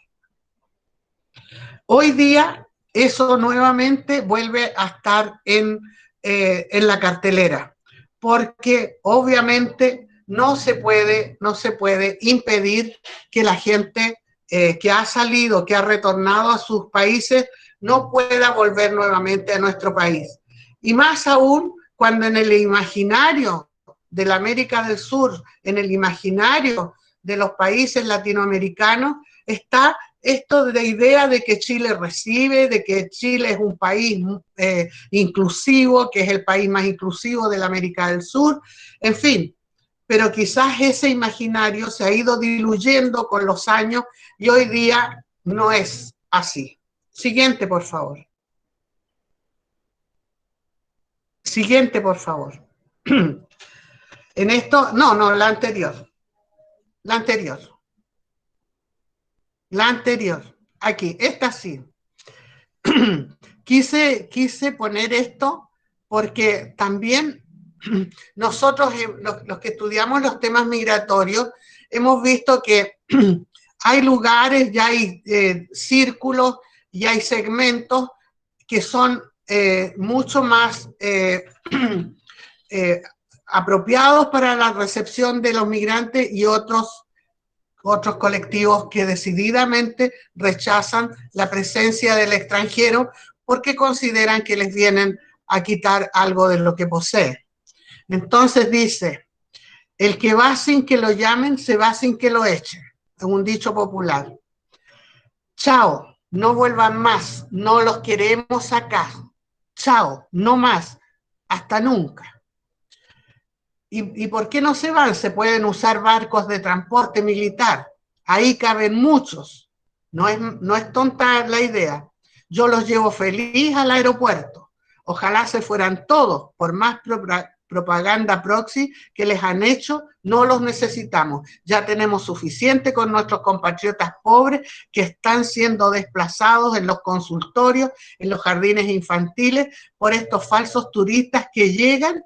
Hoy día eso nuevamente vuelve a estar en la cartelera, porque obviamente no se puede impedir que la gente que ha salido, que ha retornado a sus países, no pueda volver nuevamente a nuestro país. Y más aún cuando en el imaginario de la América del Sur, en el imaginario de los países latinoamericanos, está esto de la idea de que Chile recibe, de que Chile es un país inclusivo, que es el país más inclusivo de la América del Sur, en fin. Pero quizás ese imaginario se ha ido diluyendo con los años y hoy día no es así. Siguiente, por favor. Siguiente, por favor. En esto, no, la anterior. La anterior. La anterior. Aquí, esta sí. Quise poner esto porque también nosotros, los que estudiamos los temas migratorios, hemos visto que hay lugares, ya hay círculos, y hay segmentos que son mucho más apropiados para la recepción de los migrantes y otros colectivos que decididamente rechazan la presencia del extranjero porque consideran que les vienen a quitar algo de lo que posee. Entonces dice, el que va sin que lo llamen, se va sin que lo echen. Es un dicho popular. Chao, no vuelvan más, no los queremos acá. Chao, no más, hasta nunca. ¿Y por qué no se van? Se pueden usar barcos de transporte militar. Ahí caben muchos. No es tonta la idea. Yo los llevo feliz al aeropuerto. Ojalá se fueran todos, por más propaganda proxy que les han hecho, no los necesitamos. Ya tenemos suficiente con nuestros compatriotas pobres que están siendo desplazados en los consultorios, en los jardines infantiles, por estos falsos turistas que llegan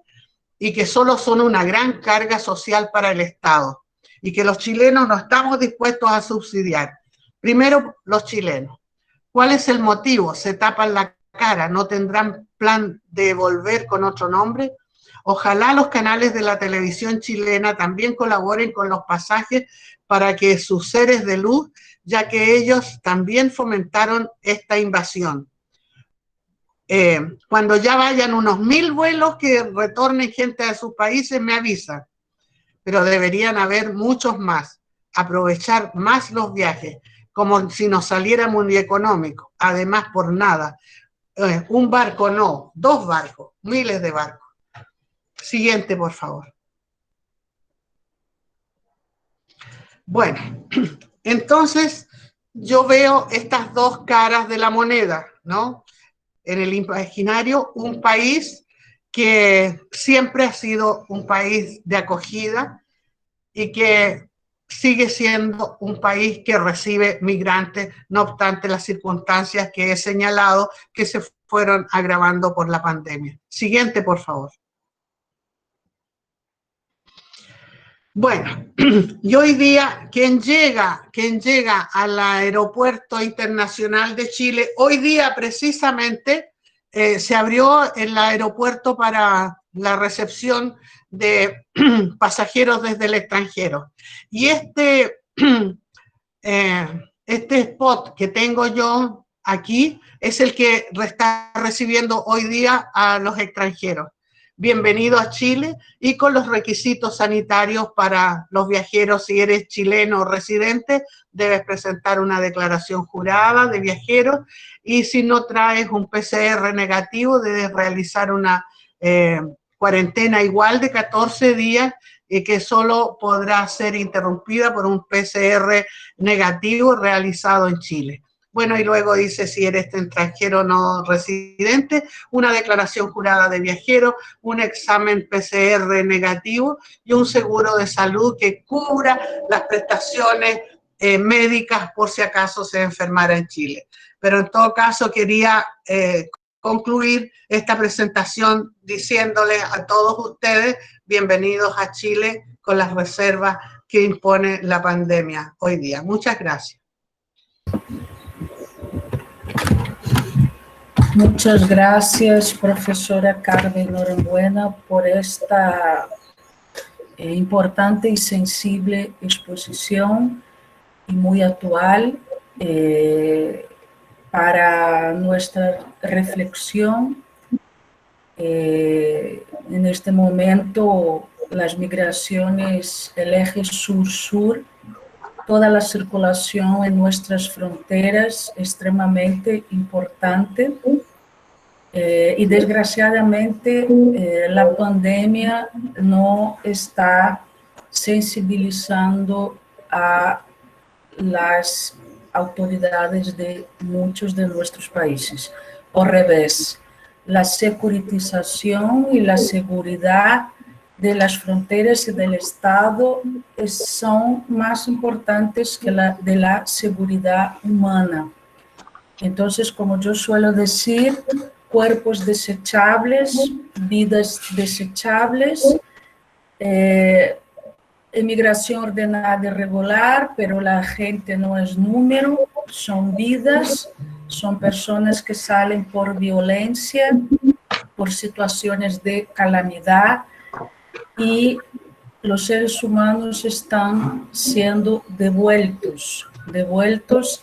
y que solo son una gran carga social para el Estado y que los chilenos no estamos dispuestos a subsidiar. Primero, los chilenos. ¿Cuál es el motivo? Se tapan la cara, ¿no tendrán plan de volver con otro nombre? Ojalá los canales de la televisión chilena también colaboren con los pasajes para que sus seres de luz, ya que ellos también fomentaron esta invasión. Cuando ya vayan unos 1000 vuelos que retornen gente a sus países, me avisan. Pero deberían haber muchos más. Aprovechar más los viajes, como si nos saliera muy económico. Además, por nada. Un barco no, 2 barcos, miles de barcos. Siguiente, por favor. Bueno, entonces yo veo estas dos caras de la moneda, ¿no? En el imaginario, un país que siempre ha sido un país de acogida y que sigue siendo un país que recibe migrantes, no obstante las circunstancias que he señalado que se fueron agravando por la pandemia. Siguiente, por favor. Bueno, y hoy día quien llega al Aeropuerto Internacional de Chile, hoy día precisamente se abrió el aeropuerto para la recepción de pasajeros desde el extranjero. Y este spot que tengo yo aquí es el que está recibiendo hoy día a los extranjeros. Bienvenido a Chile y con los requisitos sanitarios para los viajeros. Si eres chileno o residente, debes presentar una declaración jurada de viajero y si no traes un PCR negativo, debes realizar una cuarentena igual de 14 días y que solo podrá ser interrumpida por un PCR negativo realizado en Chile. Bueno, y luego dice si eres extranjero no residente, una declaración jurada de viajero, un examen PCR negativo y un seguro de salud que cubra las prestaciones médicas por si acaso se enfermara en Chile. Pero en todo caso quería concluir esta presentación diciéndole a todos ustedes bienvenidos a Chile con las reservas que impone la pandemia hoy día. Muchas gracias. Muchas gracias, profesora Carmen Norambuena, por esta importante y sensible exposición y muy actual para nuestra reflexión. En este momento, las migraciones, el eje sur-sur, toda la circulación en nuestras fronteras extremadamente importante y desgraciadamente la pandemia no está sensibilizando a las autoridades de muchos de nuestros países. Al revés, la securitización y la seguridad de las fronteras y del Estado son más importantes que la de la seguridad humana. Entonces, como yo suelo decir, cuerpos desechables, vidas desechables, emigración ordenada y regular, pero la gente no es número, son vidas, son personas que salen por violencia, por situaciones de calamidad, y los seres humanos están siendo devueltos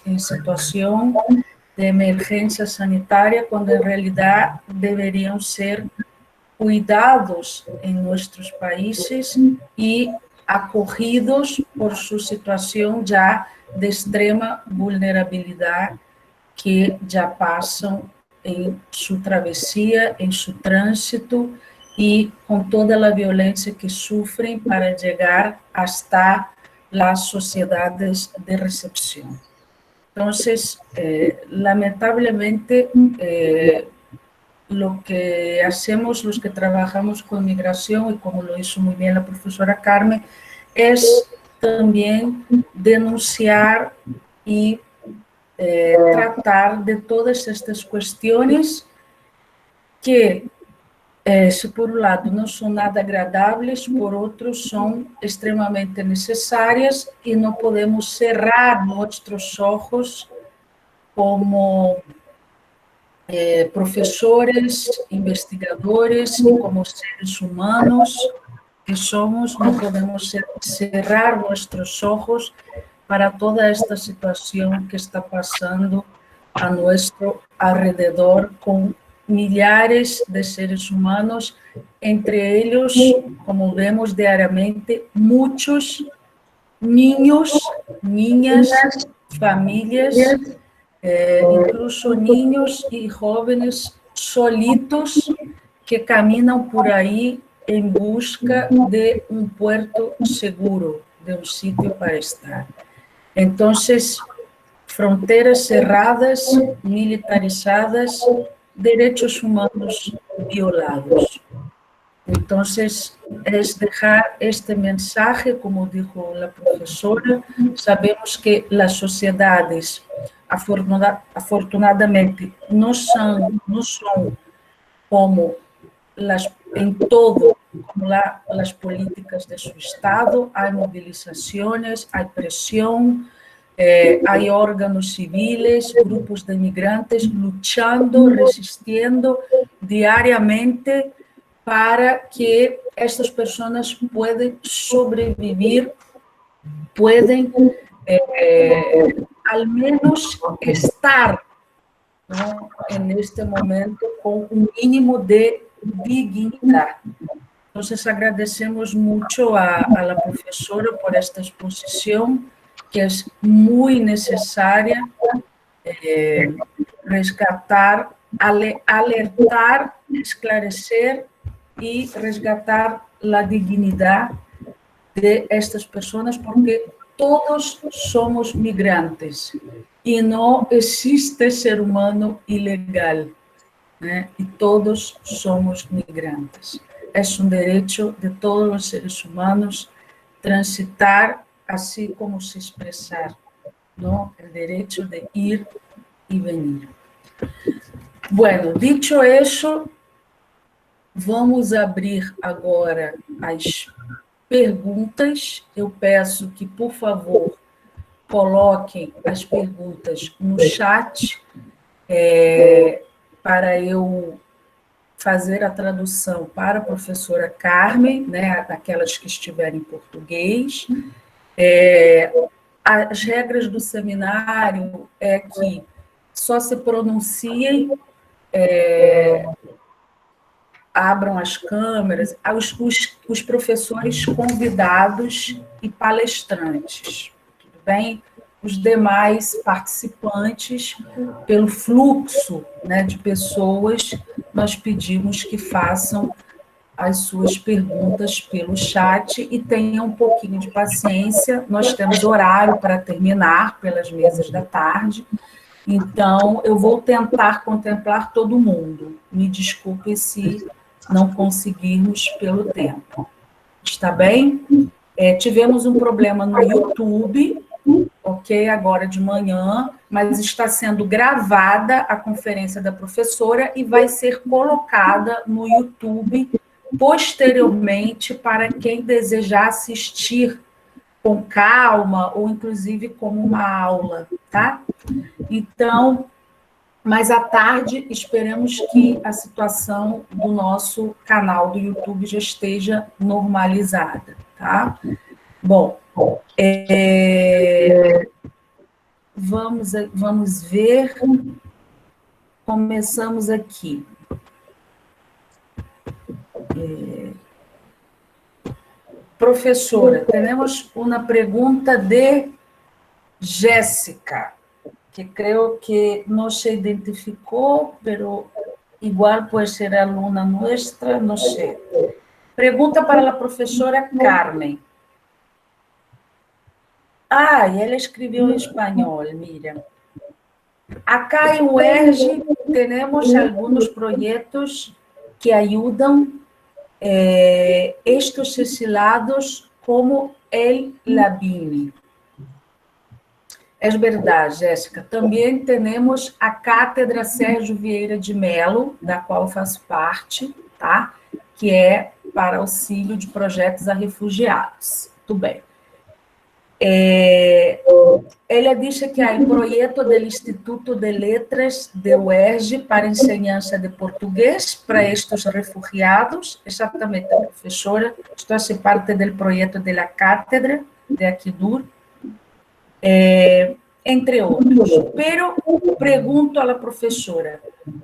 en situación de emergencia sanitaria, cuando en realidad deberían ser cuidados en nuestros países y acogidos por su situación ya de extrema vulnerabilidad que ya pasan en su travesía, en su tránsito y con toda la violencia que sufren para llegar hasta las sociedades de recepción. Entonces, lamentablemente, lo que hacemos los que trabajamos con migración, y como lo hizo muy bien la profesora Carmen, es también denunciar y tratar de todas estas cuestiones que, se por un lado não são nada agradáveis, por outro são extremamente necessárias e não podemos cerrar nossos olhos como professores, investigadores e como seres humanos que somos, não podemos cerrar nossos olhos para toda esta situação que está passando a nosso alrededor, com milhares de seres humanos, entre eles, como vemos diariamente, muitos niños, niñas, famílias, incluso niños e jovens solitos que caminham por aí em busca de um puerto seguro, de um sítio para estar. Então, fronteiras cerradas, militarizadas, direitos humanos violados. Então, é deixar este mensagem, como disse a professora, sabemos que as sociedades, afortunadamente, não são como em todo, como as políticas de seu Estado, há mobilizações, há pressão, há órgãos civis, grupos de imigrantes lutando, resistindo diariamente para que estas pessoas puedan sobreviver, pueden al menos estar, ¿no?, en este momento com um mínimo de dignidade. Então, agradecemos muito a la professora por esta exposição, que é muito necessária, resgatar, alertar, esclarecer e resgatar a dignidade de estas pessoas, porque todos somos migrantes e não existe ser humano ilegal, né? E todos somos migrantes. É um direito de todos os seres humanos transitar, assim como se expressar, não? O direito de ir e venir. Bueno, dicho isso, vamos abrir agora as perguntas. Eu peço que, por favor, coloquem as perguntas no chat, para eu fazer a tradução para a professora Carmen, né, aquelas que estiverem em português. As regras do seminário é que só se pronunciem, abram as câmeras, os professores convidados e palestrantes, tudo bem? Os demais participantes, pelo fluxo, né, de pessoas, nós pedimos que façam as suas perguntas pelo chat e tenham um pouquinho de paciência. Nós temos horário para terminar pelas mesas da tarde, então eu vou tentar contemplar todo mundo. Me desculpe se não conseguirmos pelo tempo. Está bem? Tivemos um problema no YouTube, ok, agora de manhã, mas está sendo gravada a conferência da professora e vai ser colocada no YouTube posteriormente para quem desejar assistir com calma ou inclusive como uma aula, tá? Então, mas à tarde esperamos que a situação do nosso canal do YouTube já esteja normalizada, tá? Bom, vamos ver. Começamos aqui. Professora, temos uma pergunta de Jéssica, que creio que não se identificou, pero igual pode ser aluna nossa, não sei. Pergunta para a professora Carmen. E ela escreveu em espanhol, mira. Acá em UERJ temos alguns projetos que ajudam estes exilados como el Labini. É verdade, Jéssica. Também temos a Cátedra Sérgio Vieira de Mello, da qual eu faço parte, tá? Que é para auxílio de projetos a refugiados. Tudo bem. Ele disse que há projeto do Instituto de Letras de UERJ para enseñança de português para estes refugiados. Exatamente, professora. Estou a ser parte do projeto da cátedra de Aquidur, entre outros. Pero pergunto à professora,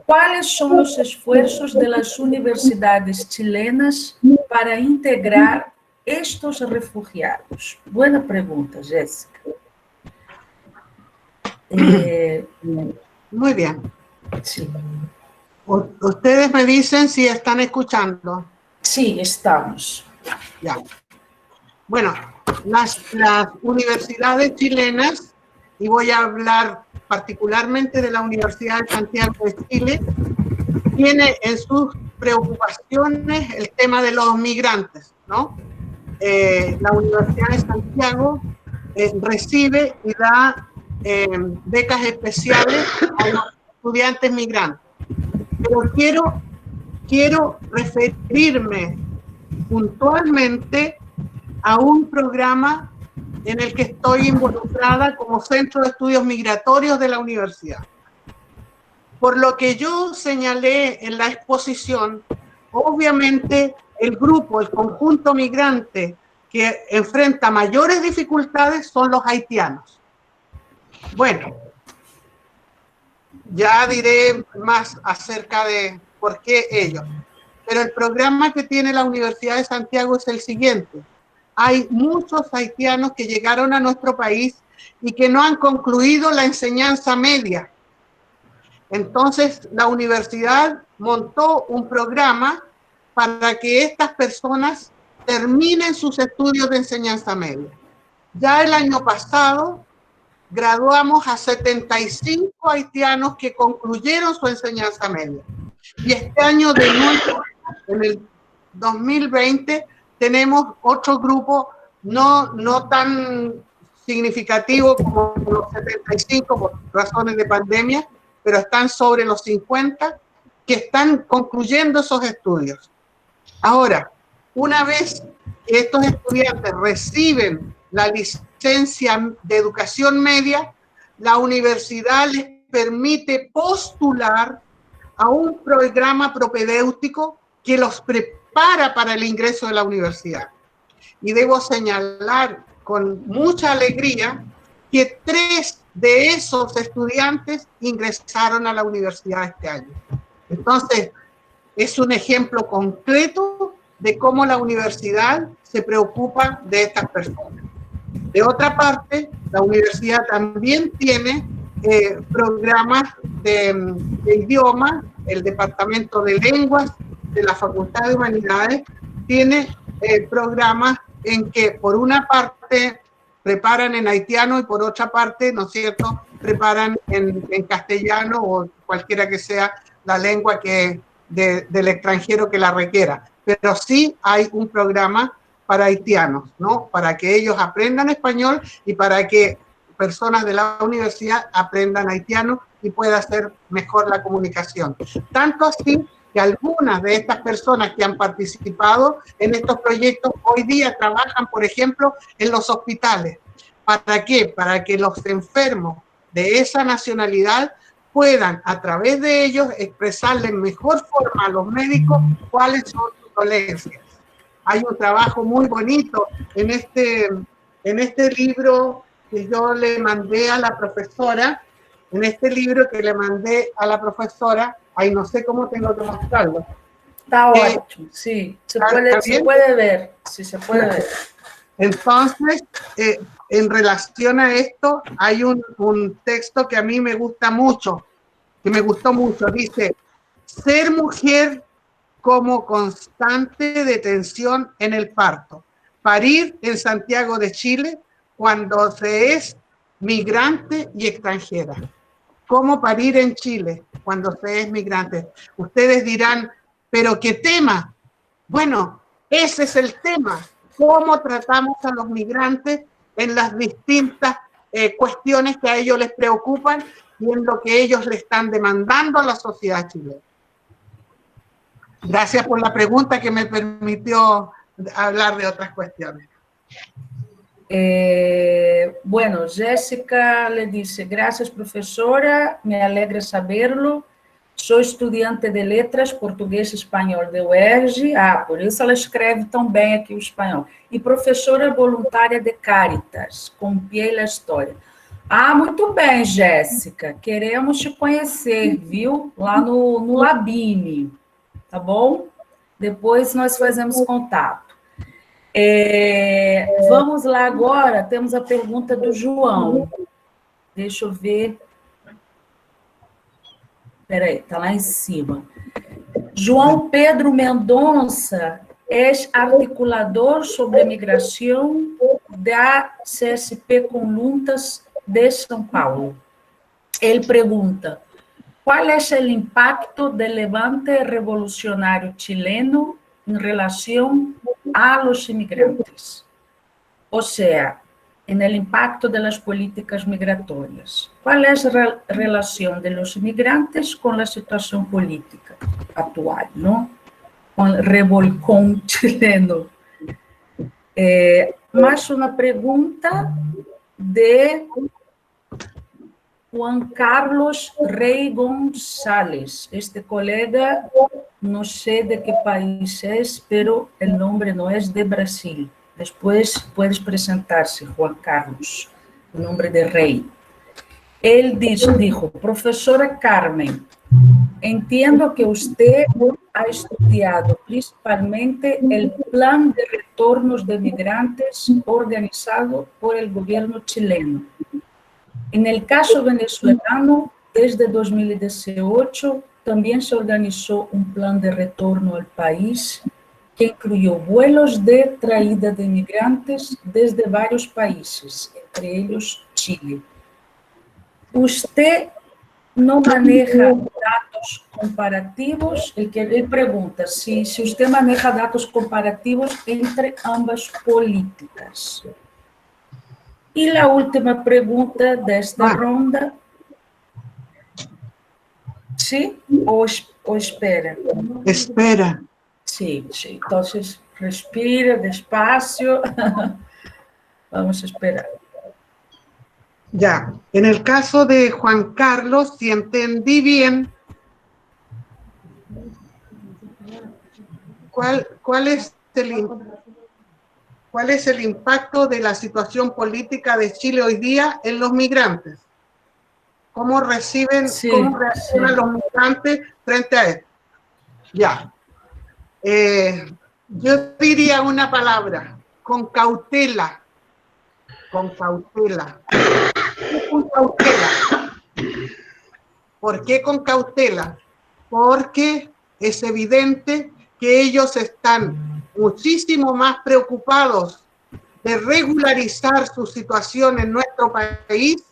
quais são os esforços das universidades chilenas para integrar estes refugiados? Buena pergunta, Jéssica. Muy bien. Sí. Ustedes me dicen si están escuchando. Sí, estamos. Ya. Bueno, las universidades chilenas, y voy a hablar particularmente de la Universidad de Santiago de Chile, tiene en sus preocupaciones el tema de los migrantes, ¿no? La Universidad de Santiago recibe y da becas especiales a los estudiantes migrantes. Pero quiero referirme puntualmente a un programa en el que estoy involucrada como Centro de Estudios Migratorios de la universidad. Por lo que yo señalé en la exposición, obviamente el grupo, el conjunto migrante que enfrenta mayores dificultades son los haitianos. Bueno, ya diré más acerca de por qué ellos. Pero el programa que tiene la Universidad de Santiago es el siguiente. Hay muchos haitianos que llegaron a nuestro país y que no han concluido la enseñanza media. Entonces, la universidad montó un programa para que estas personas terminen sus estudios de enseñanza media. Ya el año pasado graduamos a 75 haitianos que concluyeron su enseñanza media. Y este año de nuevo, en el 2020, tenemos otro grupo no tan significativo como los 75 por razones de pandemia, pero están sobre los 50 que están concluyendo esos estudios. Ahora, una vez que estos estudiantes reciben la licencia de educación media, la universidad les permite postular a un programa propedéutico que los prepara para el ingreso de la universidad. Y debo señalar con mucha alegría que 3 de esos estudiantes ingresaron a la universidad este año. Entonces, es un ejemplo concreto de cómo la universidad se preocupa de estas personas. De otra parte, la universidad también tiene programas de idioma. El Departamento de Lenguas de la Facultad de Humanidades tiene programas en que por una parte preparan en haitiano y por otra parte, ¿no es cierto?, preparan en castellano o cualquiera que sea la lengua que del extranjero que la requiera. Pero sí hay un programa para haitianos, ¿no?, para que ellos aprendan español y para que personas de la universidad aprendan haitiano y pueda hacer mejor la comunicación. Tanto así que algunas de estas personas que han participado en estos proyectos hoy día trabajan, por ejemplo, en los hospitales. ¿Para qué? Para que los enfermos de esa nacionalidad puedan, a través de ellos, expresarle en mejor forma a los médicos cuáles son sus dolencias. Hay un trabajo muy bonito en este libro que yo le mandé a la profesora, ay, no sé cómo tengo que mostrarlo. Está ótimo, sí, se puede ver, sí, se puede ver. Entonces, en relación a esto, hay un texto que a mí me gusta mucho, dice, ser mujer como constante detención en el parto, parir en Santiago de Chile cuando se es migrante y extranjera. ¿Cómo parir en Chile cuando se es migrante? Ustedes dirán, ¿pero qué tema? Bueno, ese es el tema. ¿Cómo tratamos a los migrantes en las distintas cuestiones que a ellos les preocupan y en lo que ellos le están demandando a la sociedad chilena? Gracias por la pregunta que me permitió hablar de otras cuestiones. Bueno, Jéssica le dice, gracias profesora, me alegra saberlo. Sou estudante de letras português e espanhol da UERJ. Ah, por isso ela escreve tão bem aqui o espanhol. E professora voluntária de Caritas, com Pia História. Ah, muito bem, Jéssica. Queremos te conhecer, viu? Lá no Labine, tá bom? Depois nós fazemos contato. Vamos lá agora, temos a pergunta do João. Deixa eu ver. Espera aí, está lá em cima. João Pedro Mendonça é articulador sobre a migração da CSP Conlutas de São Paulo. Ele pergunta, qual é o impacto do levante revolucionário chileno em relação a los inmigrantes? O sea, en el impacto de las políticas migratorias. ¿Cuál es la relación de los inmigrantes con la situación política actual, ¿no? Con el revolcón chileno. Más una pregunta de Juan Carlos Rey González. Este colega, no sé de qué país es, pero el nombre no es de Brasil. Después puedes presentarse, Juan Carlos, o nombre de Rey. Él dijo, profesora Carmen, entiendo que usted ha estudiado principalmente el plan de retornos de migrantes organizado por el gobierno chileno. En el caso venezolano, desde 2018, también se organizó un plan de retorno al país que incluyó vuelos de traída de inmigrantes desde varios países, entre ellos Chile. ¿Usted no maneja datos comparativos? Él pregunta si usted maneja datos comparativos entre ambas políticas. Y la última pregunta de esta ronda. ¿Sí? ¿O espera? Espera. Sí, sí. Entonces, respira despacio. Vamos a esperar. Ya, en el caso de Juan Carlos, si entendí bien, ¿cuál es el impacto de la situación política de Chile hoy día en los migrantes? ¿Cómo reaccionan los migrantes frente a esto? Ya. Yo diría una palabra, con cautela. Con cautela. Con cautela. ¿Por qué con cautela? Porque es evidente que ellos están muchísimo más preocupados de regularizar su situación en nuestro país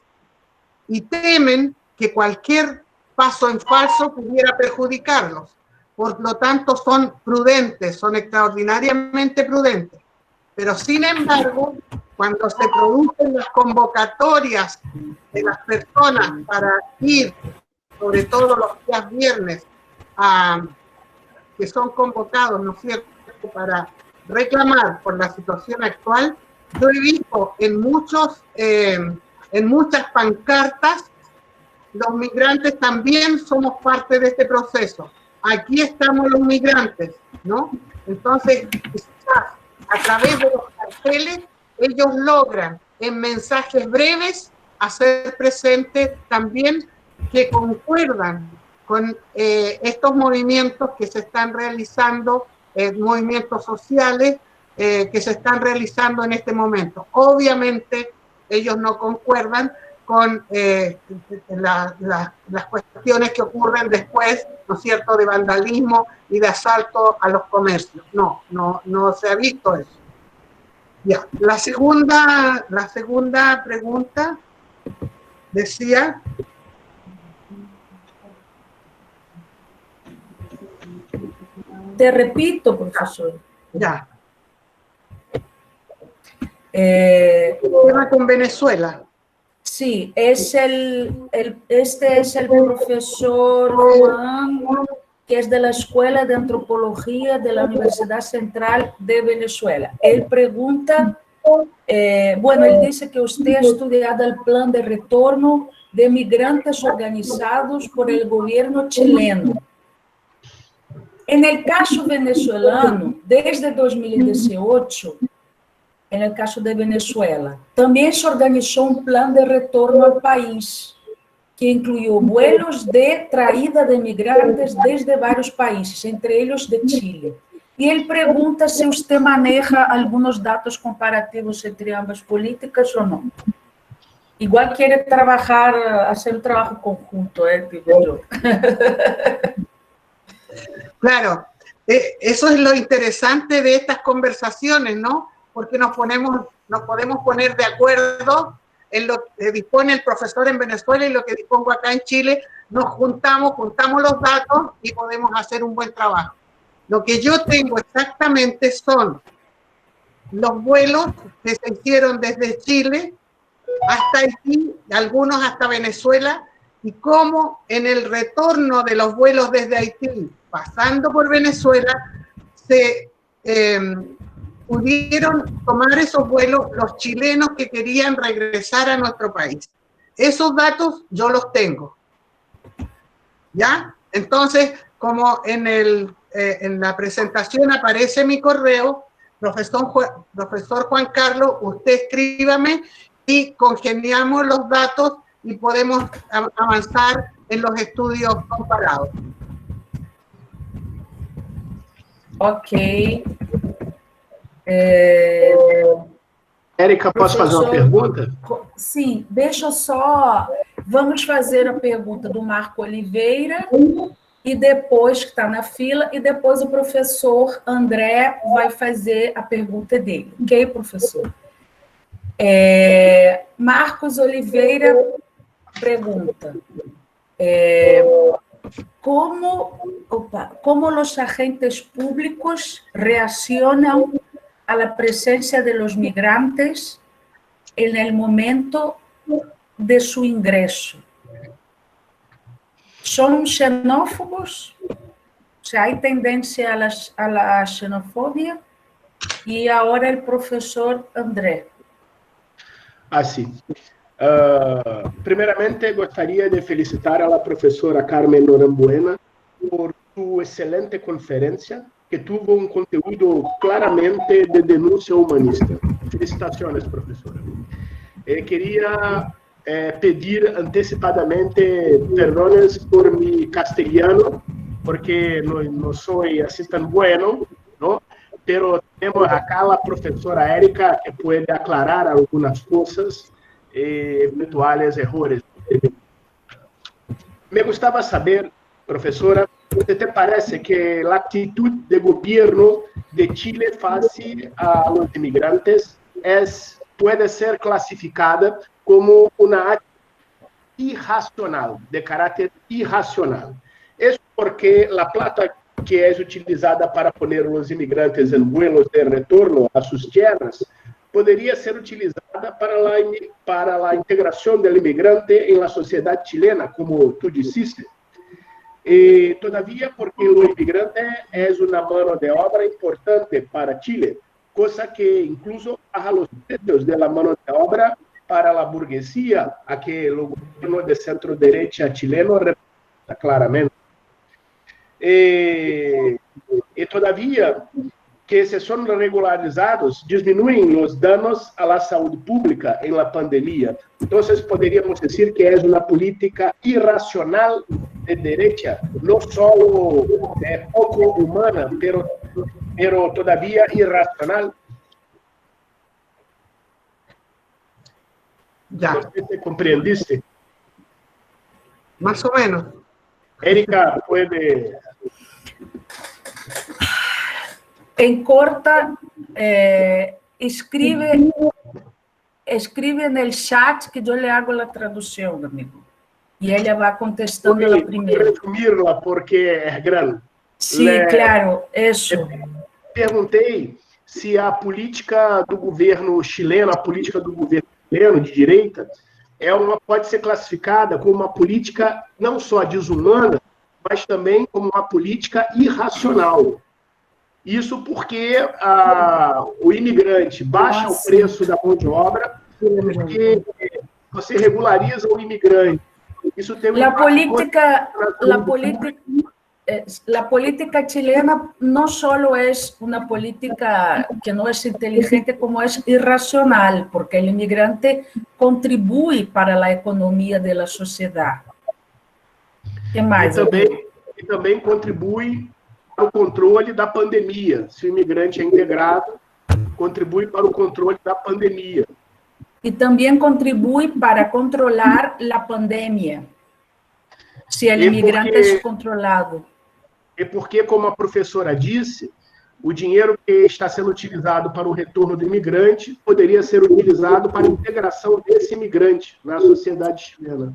y temen que cualquier paso en falso pudiera perjudicarlos. Por lo tanto, son prudentes, son extraordinariamente prudentes. Pero, sin embargo, cuando se producen las convocatorias de las personas para ir, sobre todo los días viernes, que son convocados, ¿no es cierto?, para reclamar por la situación actual, yo he visto en muchas pancartas, los migrantes también somos parte de este proceso. Aquí estamos los migrantes, ¿no? Entonces, a través de los carteles, ellos logran en mensajes breves hacer presente también que concuerdan con estos movimientos que se están realizando, movimientos sociales que se están realizando en este momento. Obviamente, ellos no concuerdan con las cuestiones que ocurren después, ¿no es cierto?, de vandalismo y de asalto a los comercios. No se ha visto eso. Ya. La segunda pregunta decía... Te repito, profesor. Ya. Tema con Venezuela. Sí, este es el profesor Juan, que es de la Escuela de Antropología de la Universidad Central de Venezuela. Él pregunta Bueno, él dice que usted ha estudiado el plan de retorno de migrantes organizados por el gobierno chileno. En el caso venezolano, desde 2018, en el caso de Venezuela, también se organizó un plan de retorno al país, que incluyó vuelos de traída de migrantes desde varios países, entre ellos de Chile. Y él pregunta si usted maneja algunos datos comparativos entre ambas políticas o no. Igual quiere trabajar, hacer un trabajo conjunto, digo yo. Claro, eso es lo interesante de estas conversaciones, ¿no? Porque nos podemos poner de acuerdo en lo que dispone el profesor en Venezuela y lo que dispongo acá en Chile. Nos juntamos los datos y podemos hacer un buen trabajo. Lo que yo tengo exactamente son los vuelos que se hicieron desde Chile hasta Haití, algunos hasta Venezuela, y cómo en el retorno de los vuelos desde Haití, pasando por Venezuela, se pudieron tomar esos vuelos los chilenos que querían regresar a nuestro país. Esos datos yo los tengo. ¿Ya? Entonces, como en la presentación aparece mi correo, profesor Juan Carlos, usted escríbame y congeniamos los datos y podemos avanzar en los estudios comparados. Ok. Érica, posso fazer uma pergunta? Sim, deixa só... Vamos fazer a pergunta do Marco Oliveira, e depois, que está na fila, e depois o professor André vai fazer a pergunta dele. Ok, professor? Marcos Oliveira pergunta... ¿Cómo los agentes públicos reaccionan a la presencia de los migrantes en el momento de su ingreso? ¿Son xenófobos? O sea, ¿hay tendencia a la xenofobia? Y ahora el profesor André. Assim. Primeiramente, gostaria de felicitar a professora Carmen Norambuena por sua excelente conferência, que teve um conteúdo claramente de denúncia humanista. Felicitações, professora. Queria pedir antecipadamente perdones por mi castelhano, porque não sou assim tão bueno, não? Pero temos acá a professora Érica, que pode aclarar algumas coisas, eventuais erros. Me gostava saber, professora, ¿te parece que a atitude do governo de Chile face a los inmigrantes pode ser classificada como uma atitude irracional, de caráter irracional? Isso porque a plata que é utilizada para poner os imigrantes em vuelos de retorno a suas terras poderia ser utilizada para a integração do imigrante em la sociedade chilena, como tu disseste. E, todavia, porque o imigrante é uma mão de obra importante para Chile, coisa que incluso baja os precios de la mão de obra para a burguesia, a que o governo de centro-derecha chileno representa claramente. E todavia, que se são regularizados, diminuem os danos à saúde pública em la pandemia. Então, poderíamos dizer que é uma política irracional de direita, não só pouco humana, pero todavia irracional. Ya. ¿Te comprendiste? Más o menos. Érica, puede... En corta, escribe en el chat que yo le hago la traducción, amigo. Y ella va contestando la primera. Voy a resumirla porque es grande. Sí, claro, eso. Perguntei se a política do governo chileno, a política do governo chileno de direita, pode ser classificada como uma política não só desumana, mas também como uma política irracional. Isso porque o imigrante baixa o preço da mão de obra, porque você regulariza o imigrante. Isso tem La política chilena no solo es una política que no es inteligente, como es irracional, porque el inmigrante contribuye para la economía de la sociedad. ¿Qué más? E também contribui para o controle da pandemia. Se o imigrante é integrado, contribui para o controle da pandemia. Y también contribuye para controlar la pandemia, si el inmigrante es controlado. É porque, como a professora disse, o dinheiro que está sendo utilizado para o retorno do imigrante poderia ser utilizado para a integração desse imigrante na sociedade chilena.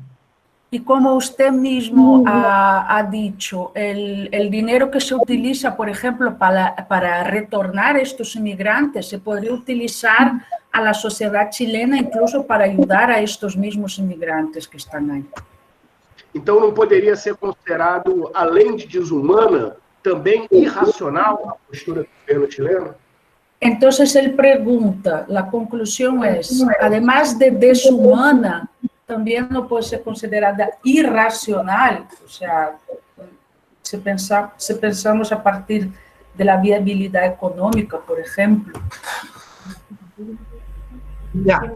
Y como usted mismo ha dicho, el dinero que se utiliza, por ejemplo, para retornar a estos inmigrantes, se podría utilizar a la sociedad chilena incluso para ayudar a estos mismos inmigrantes que están ahí. Então, não poderia ser considerado, além de desumana, também irracional a postura do governo chileno? Entonces, él pregunta, la conclusión es, además de deshumana, también no puede ser considerada irracional, o sea, si pensamos a partir de la viabilidad económica, por ejemplo. Ya.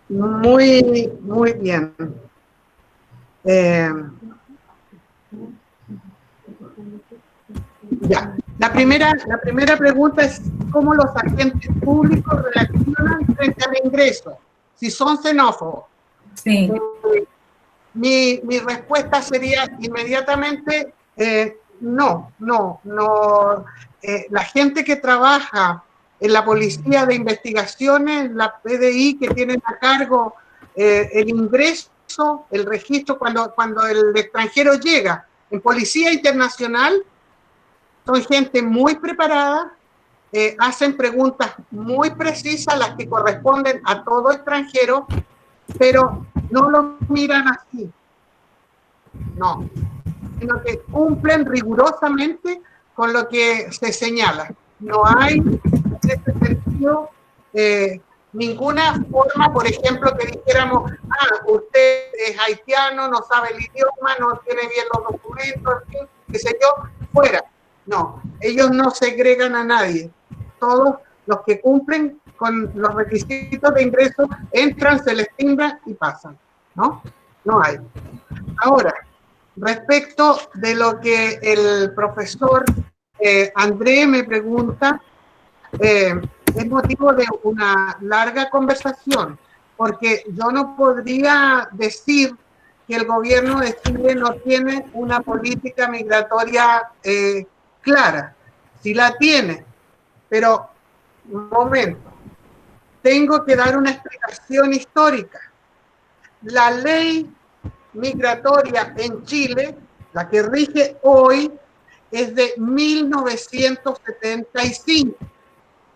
Muy bien. Ya. La primera pregunta es cómo los agentes públicos reaccionan frente al ingreso, si son xenófobos. Sí. Mi respuesta sería inmediatamente no. La gente que trabaja en la Policía de Investigaciones, la PDI, que tienen a cargo el ingreso, el registro, cuando el extranjero llega en Policía Internacional, son gente muy preparada, hacen preguntas muy precisas, las que corresponden a todo extranjero, pero no lo miran así, no, sino que cumplen rigurosamente con lo que se señala. No hay, en ese sentido, ninguna forma, por ejemplo, que dijéramos, usted es haitiano, no sabe el idioma, no tiene bien los documentos, en fin, qué sé yo, fuera. No, ellos no segregan a nadie. Todos los que cumplen con los requisitos de ingreso entran, se les timbra y pasan, ¿no? No hay. Ahora, respecto de lo que el profesor André me pregunta, es motivo de una larga conversación, porque yo no podría decir que el gobierno de Chile no tiene una política migratoria clara. Sí la tiene, pero un momento, tengo que dar una explicación histórica. La ley migratoria en Chile, la que rige hoy, es de 1975.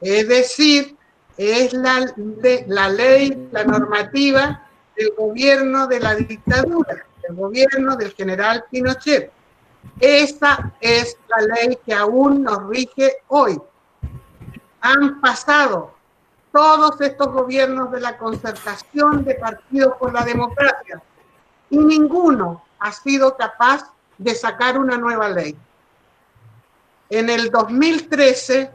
Es decir, es la ley, la normativa del gobierno de la dictadura, del gobierno del general Pinochet. Esa es la ley que aún nos rige hoy. Han pasado todos estos gobiernos de la concertación de Partidos por la Democracia y ninguno ha sido capaz de sacar una nueva ley. En el 2013,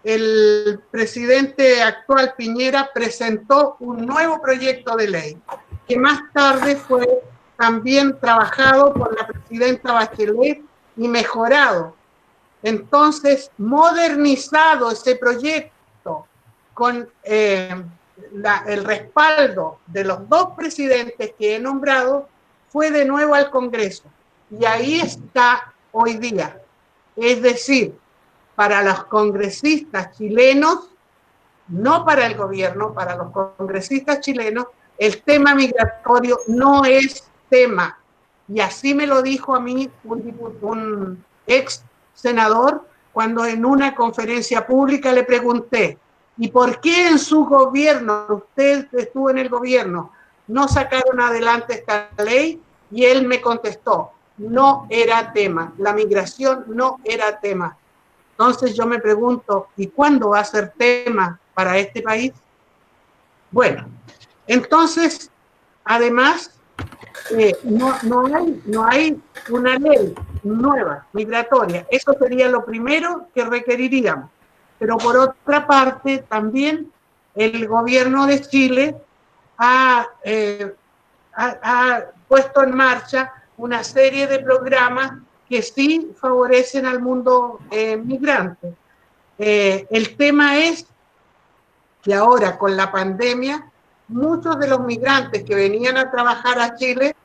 el presidente actual Piñera presentó un nuevo proyecto de ley, que más tarde fue también trabajado por la presidenta Bachelet y mejorado. Entonces, modernizado ese proyecto con el respaldo de los dos presidentes que he nombrado, fue de nuevo al Congreso. Y ahí está hoy día. Es decir, para los congresistas chilenos, no para el gobierno, para los congresistas chilenos, el tema migratorio no es tema. Y así me lo dijo a mí un ex senador cuando en una conferencia pública le pregunté, ¿y por qué en su gobierno, usted estuvo en el gobierno, no sacaron adelante esta ley? Y él me contestó, no era tema, la migración no era tema. Entonces yo me pregunto, ¿y cuándo va a ser tema para este país? Bueno, entonces, además, no hay una ley nueva, migratoria. Eso sería lo primero que requeriríamos. Pero por otra parte, también el gobierno de Chile ha puesto en marcha una serie de programas que sí favorecen al mundo migrante. El tema es que ahora con la pandemia, muchos de los migrantes que venían a trabajar a Chile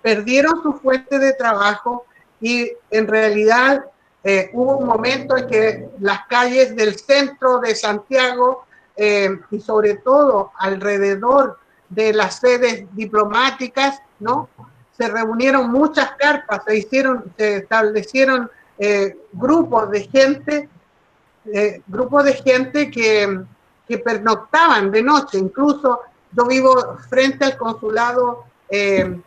perdieron su fuente de trabajo y en realidad hubo un momento en que las calles del centro de Santiago y sobre todo alrededor de las sedes diplomáticas, ¿no? Se reunieron muchas carpas, se establecieron grupos de gente que pernoctaban de noche. Incluso yo vivo frente al consulado de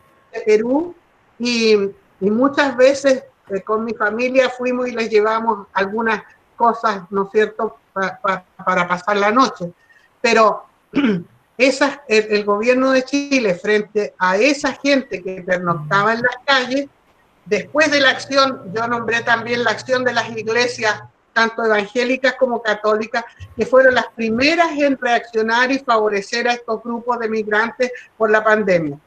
Perú y muchas veces con mi familia fuimos y les llevamos algunas cosas, ¿no es cierto?, para pasar la noche. Pero el gobierno de Chile, frente a esa gente que pernoctaba en las calles, después de la acción, yo nombré también la acción de las iglesias, tanto evangélicas como católicas, que fueron las primeras en reaccionar y favorecer a estos grupos de migrantes por la pandemia.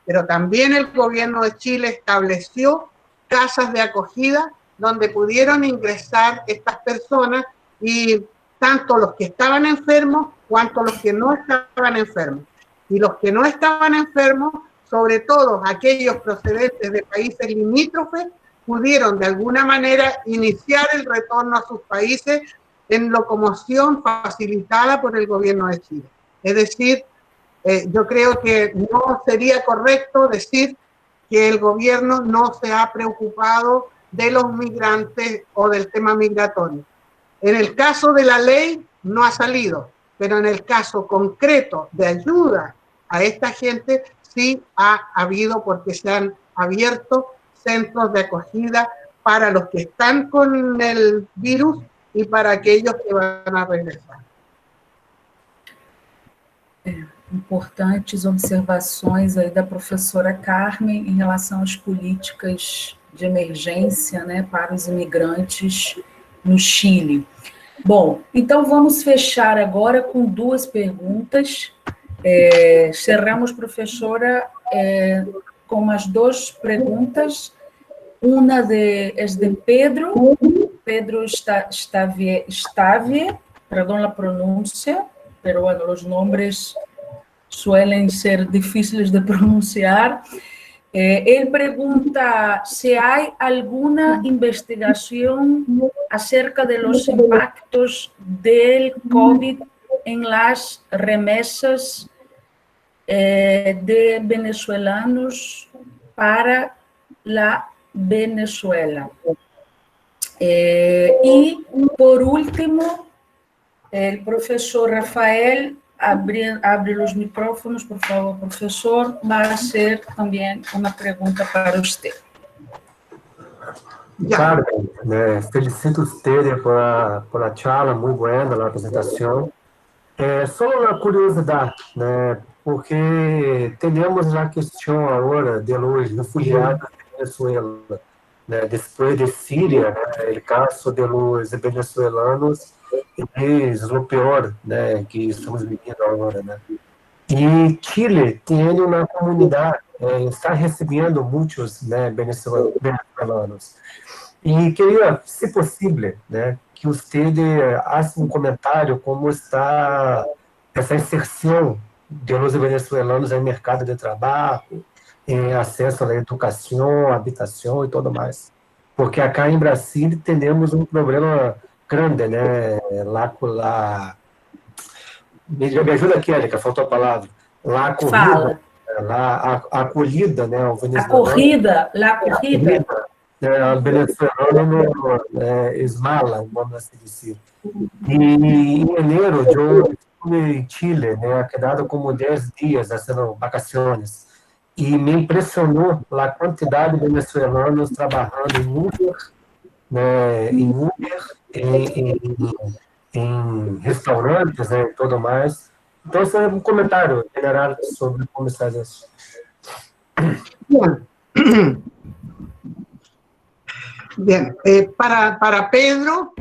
Pero también el gobierno de Chile estableció casas de acogida donde pudieron ingresar estas personas, y tanto los que estaban enfermos cuanto los que no estaban enfermos. Y los que no estaban enfermos, sobre todo aquellos procedentes de países limítrofes, pudieron de alguna manera iniciar el retorno a sus países en locomoción facilitada por el gobierno de Chile. Es decir, yo creo que no sería correcto decir que el gobierno no se ha preocupado de los migrantes o del tema migratorio. En el caso de la ley no ha salido, pero en el caso concreto de ayuda a esta gente sí ha habido, porque se han abierto centros de acogida para los que están con el virus y para aquellos que van a regresar. Importantes observações aí da professora Carmen em relação às políticas de emergência, né, para os imigrantes no Chile. Bom, então vamos fechar agora com duas perguntas. Cerramos, professora, com as duas perguntas. Uma é de Pedro Stavie, perdão a pronúncia, pero bueno, os nomes suelen ser difíceis de pronunciar. Él pregunta si hay alguna investigación acerca de los impactos del COVID en las remesas de venezolanos para la Venezuela. Y por último, el profesor Rafael, abre los micrófonos, por favor, profesor, va a hacer también una pregunta para usted. Carmen, felicito usted por la charla, muy buena la presentación. Solo una curiosidad, porque tenemos la cuestión ahora de los refugiados de Venezuela, después de Siria, el caso de los venezolanos es lo peor que estamos viviendo ahora. Y Chile tiene una comunidad, está recibiendo muchos venezolanos. Y quería, si posible, que usted haga un comentario cómo está esa inserción de los venezolanos en el mercado de trabajo, acceso a la educación, habitación y todo más. Porque acá en Brasil tenemos un problema grande, lá com lá... Me ajuda aqui, Érica, faltou a palavra. Lá a corrida, lá a acolhida, o venezuelano... La corrida. O venezuelano esmala, vamos assim dizer. E em janeiro, eu estive em Chile, quedado como 10 dias, haciendo vacaciones. E me impressionou a quantidade de venezuelanos trabalhando em Uber, em restaurantes, né, e tudo mais. Então, esse é um comentário general sobre como está isso. Bien. Bien. Para Pedro,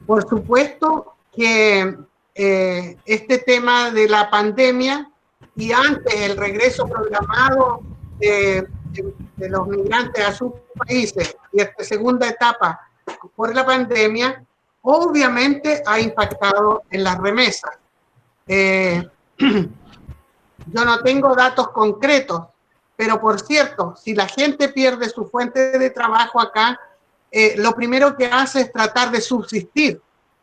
por supuesto que este tema de la pandemia y antes el regreso programado de los migrantes a sus países y esta segunda etapa por la pandemia, obviamente ha impactado en las remesas. Yo no tengo datos concretos, pero por cierto, si la gente pierde su fuente de trabajo acá, lo primero que hace es tratar de subsistir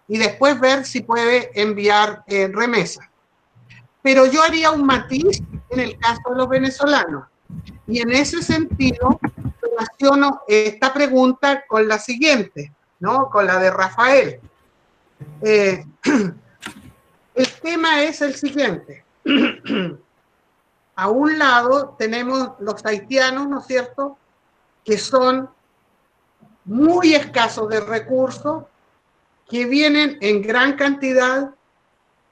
y después ver si puede enviar remesas. Pero yo haría un matiz en el caso de los venezolanos. Y en ese sentido, relaciono esta pregunta con la siguiente, ¿no? Con la de Rafael. El tema es el siguiente. A un lado tenemos los haitianos, ¿no es cierto?, que son muy escasos de recursos, que vienen en gran cantidad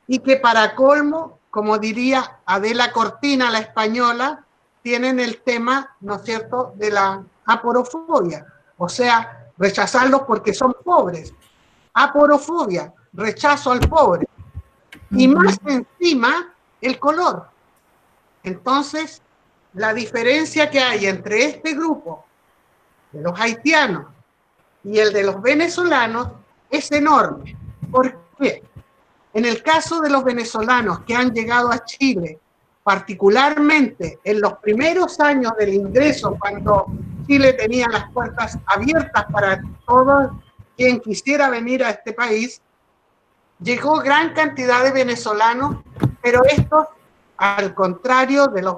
y que para colmo, como diría Adela Cortina, la española, tienen el tema, ¿no es cierto?, de la aporofobia, o sea, rechazarlos porque son pobres. Aporofobia, rechazo al pobre. Y más encima, el color. Entonces, la diferencia que hay entre este grupo de los haitianos y el de los venezolanos es enorme. ¿Por qué? En el caso de los venezolanos que han llegado a Chile, particularmente en los primeros años del ingreso, cuando Chile tenía las puertas abiertas para todo quien quisiera venir a este país, llegó gran cantidad de venezolanos, pero estos, al contrario de los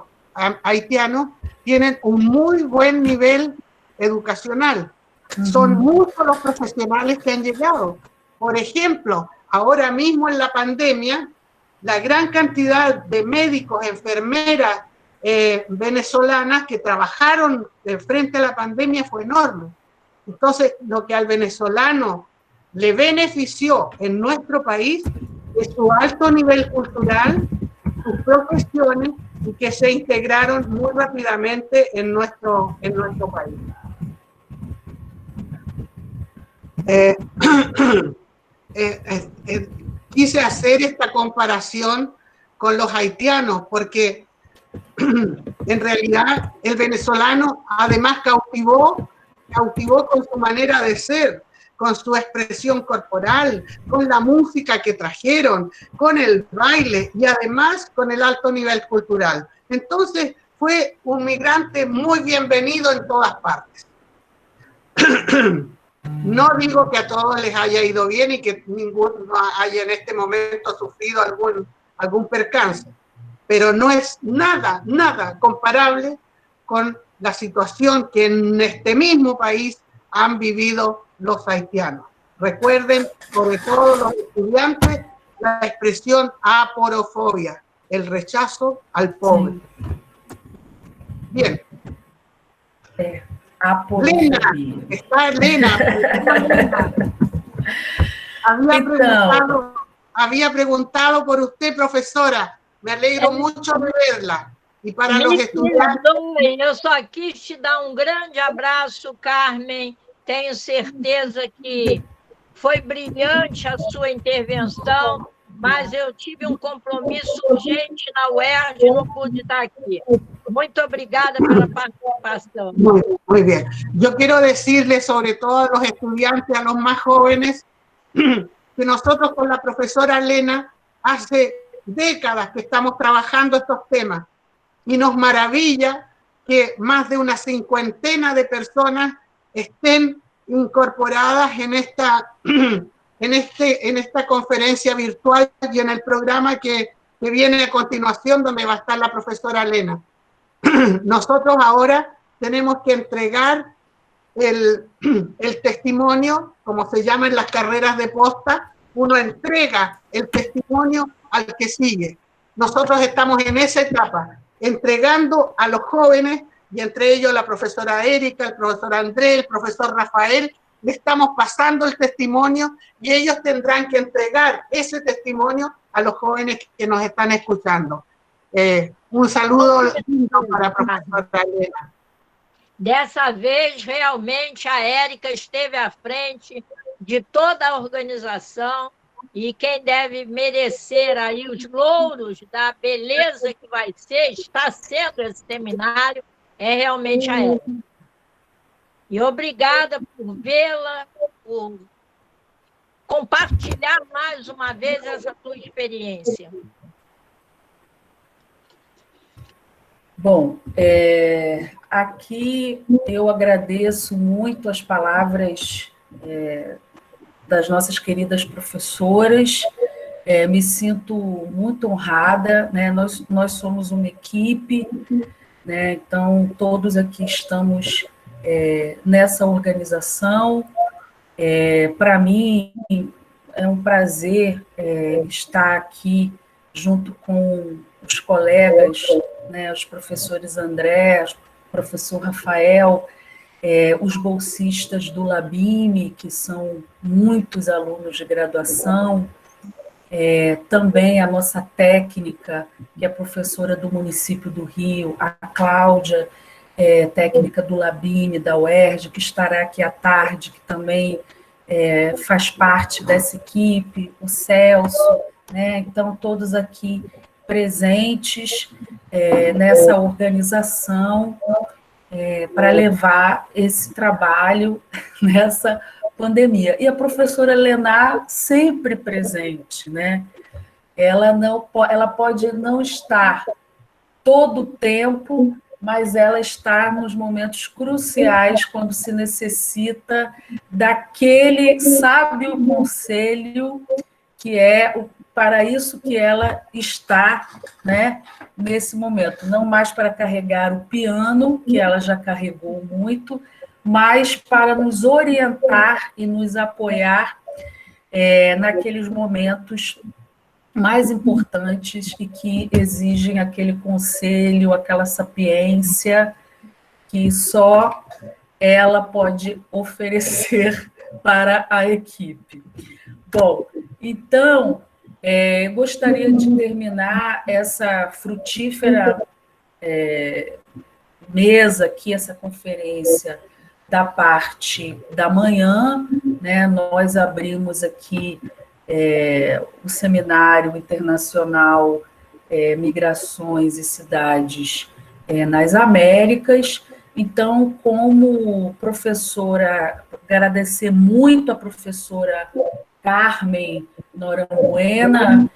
haitianos, tienen un muy buen nivel educacional. Son muchos los profesionales que han llegado. Por ejemplo, ahora mismo en la pandemia, la gran cantidad de médicos, enfermeras venezolanas que trabajaron frente a la pandemia fue enorme. Entonces, lo que al venezolano le benefició en nuestro país es su alto nivel cultural, sus profesiones, y que se integraron muy rápidamente en nuestro país. Quise hacer esta comparación con los haitianos porque en realidad el venezolano además cautivó con su manera de ser, con su expresión corporal, con la música que trajeron, con el baile y además con el alto nivel cultural. Entonces fue un migrante muy bienvenido en todas partes. No digo que a todos les haya ido bien y que ninguno haya en este momento sufrido algún percance, pero no es nada comparable con la situación que en este mismo país han vivido los haitianos. Recuerden, sobre todo los estudiantes, la expresión aporofobia, el rechazo al pobre. Bien. Lena, está Elena. Había preguntado por usted, profesora. Me alegro mucho de verla. E para os estudantes... Eu só quis te dar grande abraço, Carmen. Tenho certeza que foi brilhante a sua intervenção, mas eu tive compromisso urgente na UERJ e não pude estar aqui. Muito obrigada pela participación. Muy bien. Yo quiero decirles, sobre todo a los estudiantes, a los más jóvenes, que nosotros con la profesora Elena hace décadas que estamos trabajando estos temas y nos maravilla que más de una cincuentena de personas estén incorporadas en esta conferencia virtual y en el programa que viene a continuación, donde va a estar la profesora Elena. Nosotros ahora tenemos que entregar el testimonio, como se llama en las carreras de posta, uno entrega el testimonio al que sigue. Nosotros estamos en esa etapa, entregando a los jóvenes, y entre ellos la profesora Erika, el profesor Andrés, el profesor Rafael, le estamos pasando el testimonio y ellos tendrán que entregar ese testimonio a los jóvenes que nos están escuchando. Un saludo lindo para a professora Helena. Dessa vez, realmente, a Érica esteve à frente de toda a organização e quem deve merecer aí os louros da beleza que vai ser, está sendo esse seminário, é realmente a Érica. E obrigada por vê-la, por compartilhar mais uma vez essa tua experiência. Bom, aqui eu agradeço muito as palavras das nossas queridas professoras, me sinto muito honrada, né? Nós somos uma equipe, né? Então todos aqui estamos nessa organização. Para mim é um prazer estar aqui junto com os colegas, né, os professores André, o professor Rafael, os bolsistas do Labime, que são muitos alunos de graduação, também a nossa técnica, que é professora do município do Rio, a Cláudia, técnica do Labime, da UERJ, que estará aqui à tarde, que também faz parte dessa equipe, o Celso, né? Então, todos aqui presentes nessa organização para levar esse trabalho nessa pandemia. E a professora Helena sempre presente, né? Ela pode não estar todo o tempo, mas ela está nos momentos cruciais, quando se necessita daquele sábio conselho, que é para isso que ela está, né, nesse momento. Não mais para carregar o piano, que ela já carregou muito, mas para nos orientar e nos apoiar naqueles momentos mais importantes e que exigem aquele conselho, aquela sapiência que só ela pode oferecer para a equipe. Bom, então, gostaria de terminar essa frutífera mesa aqui, essa conferência da parte da manhã, né? Nós abrimos aqui o Seminário Internacional Migrações e Cidades nas Américas. Então, como professora, agradecer muito a professora Carmen Norambuena,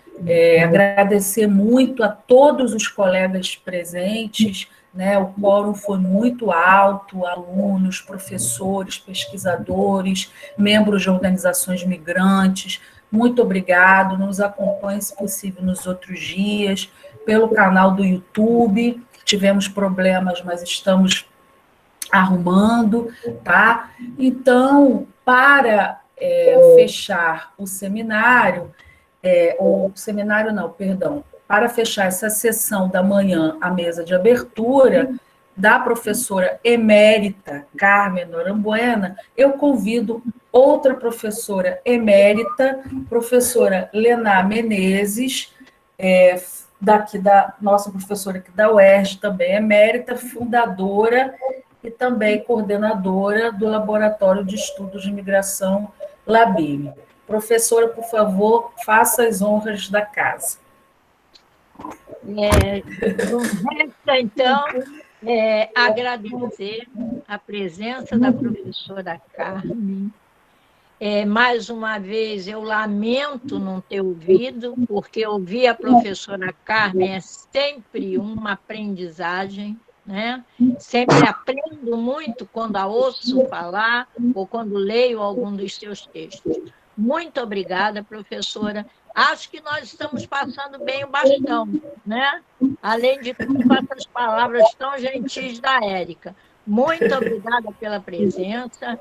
agradecer muito a todos os colegas presentes, né? O quórum foi muito alto, alunos, professores, pesquisadores, membros de organizações migrantes. Muito obrigado, nos acompanhe, se possível, nos outros dias, pelo canal do YouTube. Tivemos problemas, mas estamos arrumando, tá? Então, para fechar o seminário, para fechar essa sessão da manhã, a mesa de abertura da professora emérita Carmen Norambuena, eu convido outra professora emérita, professora Lena Menezes, nossa professora aqui da UERJ, também emérita, fundadora e também coordenadora do Laboratório de Estudos de Imigração Labime. Professora, por favor, faça as honras da casa. Resta, então, agradecer a presença da professora Carmen. Mais uma vez, eu lamento não ter ouvido, porque ouvir a professora Carmen é sempre uma aprendizagem, né? Sempre aprendo muito quando a ouço falar ou quando leio algum dos seus textos. Muito obrigada, professora. Acho que nós estamos passando bem o bastão, né? Além de tudo, com essas palavras tão gentis da Érica. Muito obrigada pela presença.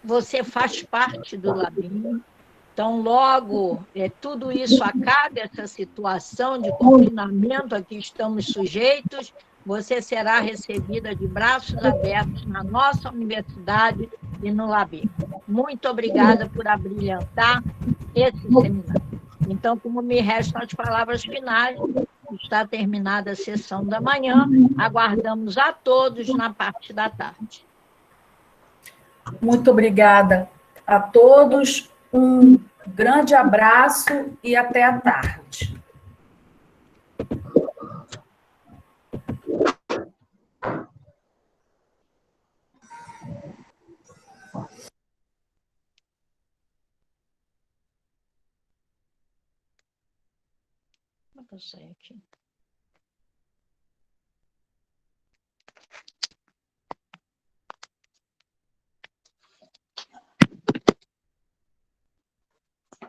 Você faz parte do Labime. Então, logo tudo isso acabe, essa situação de confinamento a que estamos sujeitos, você será recebida de braços abertos na nossa universidade e no LABER. Muito obrigada por abrilhantar esse seminário. Então, como me restam as palavras finais, está terminada a sessão da manhã, aguardamos a todos na parte da tarde. Muito obrigada a todos, um grande abraço e até a tarde. Vou sair aqui.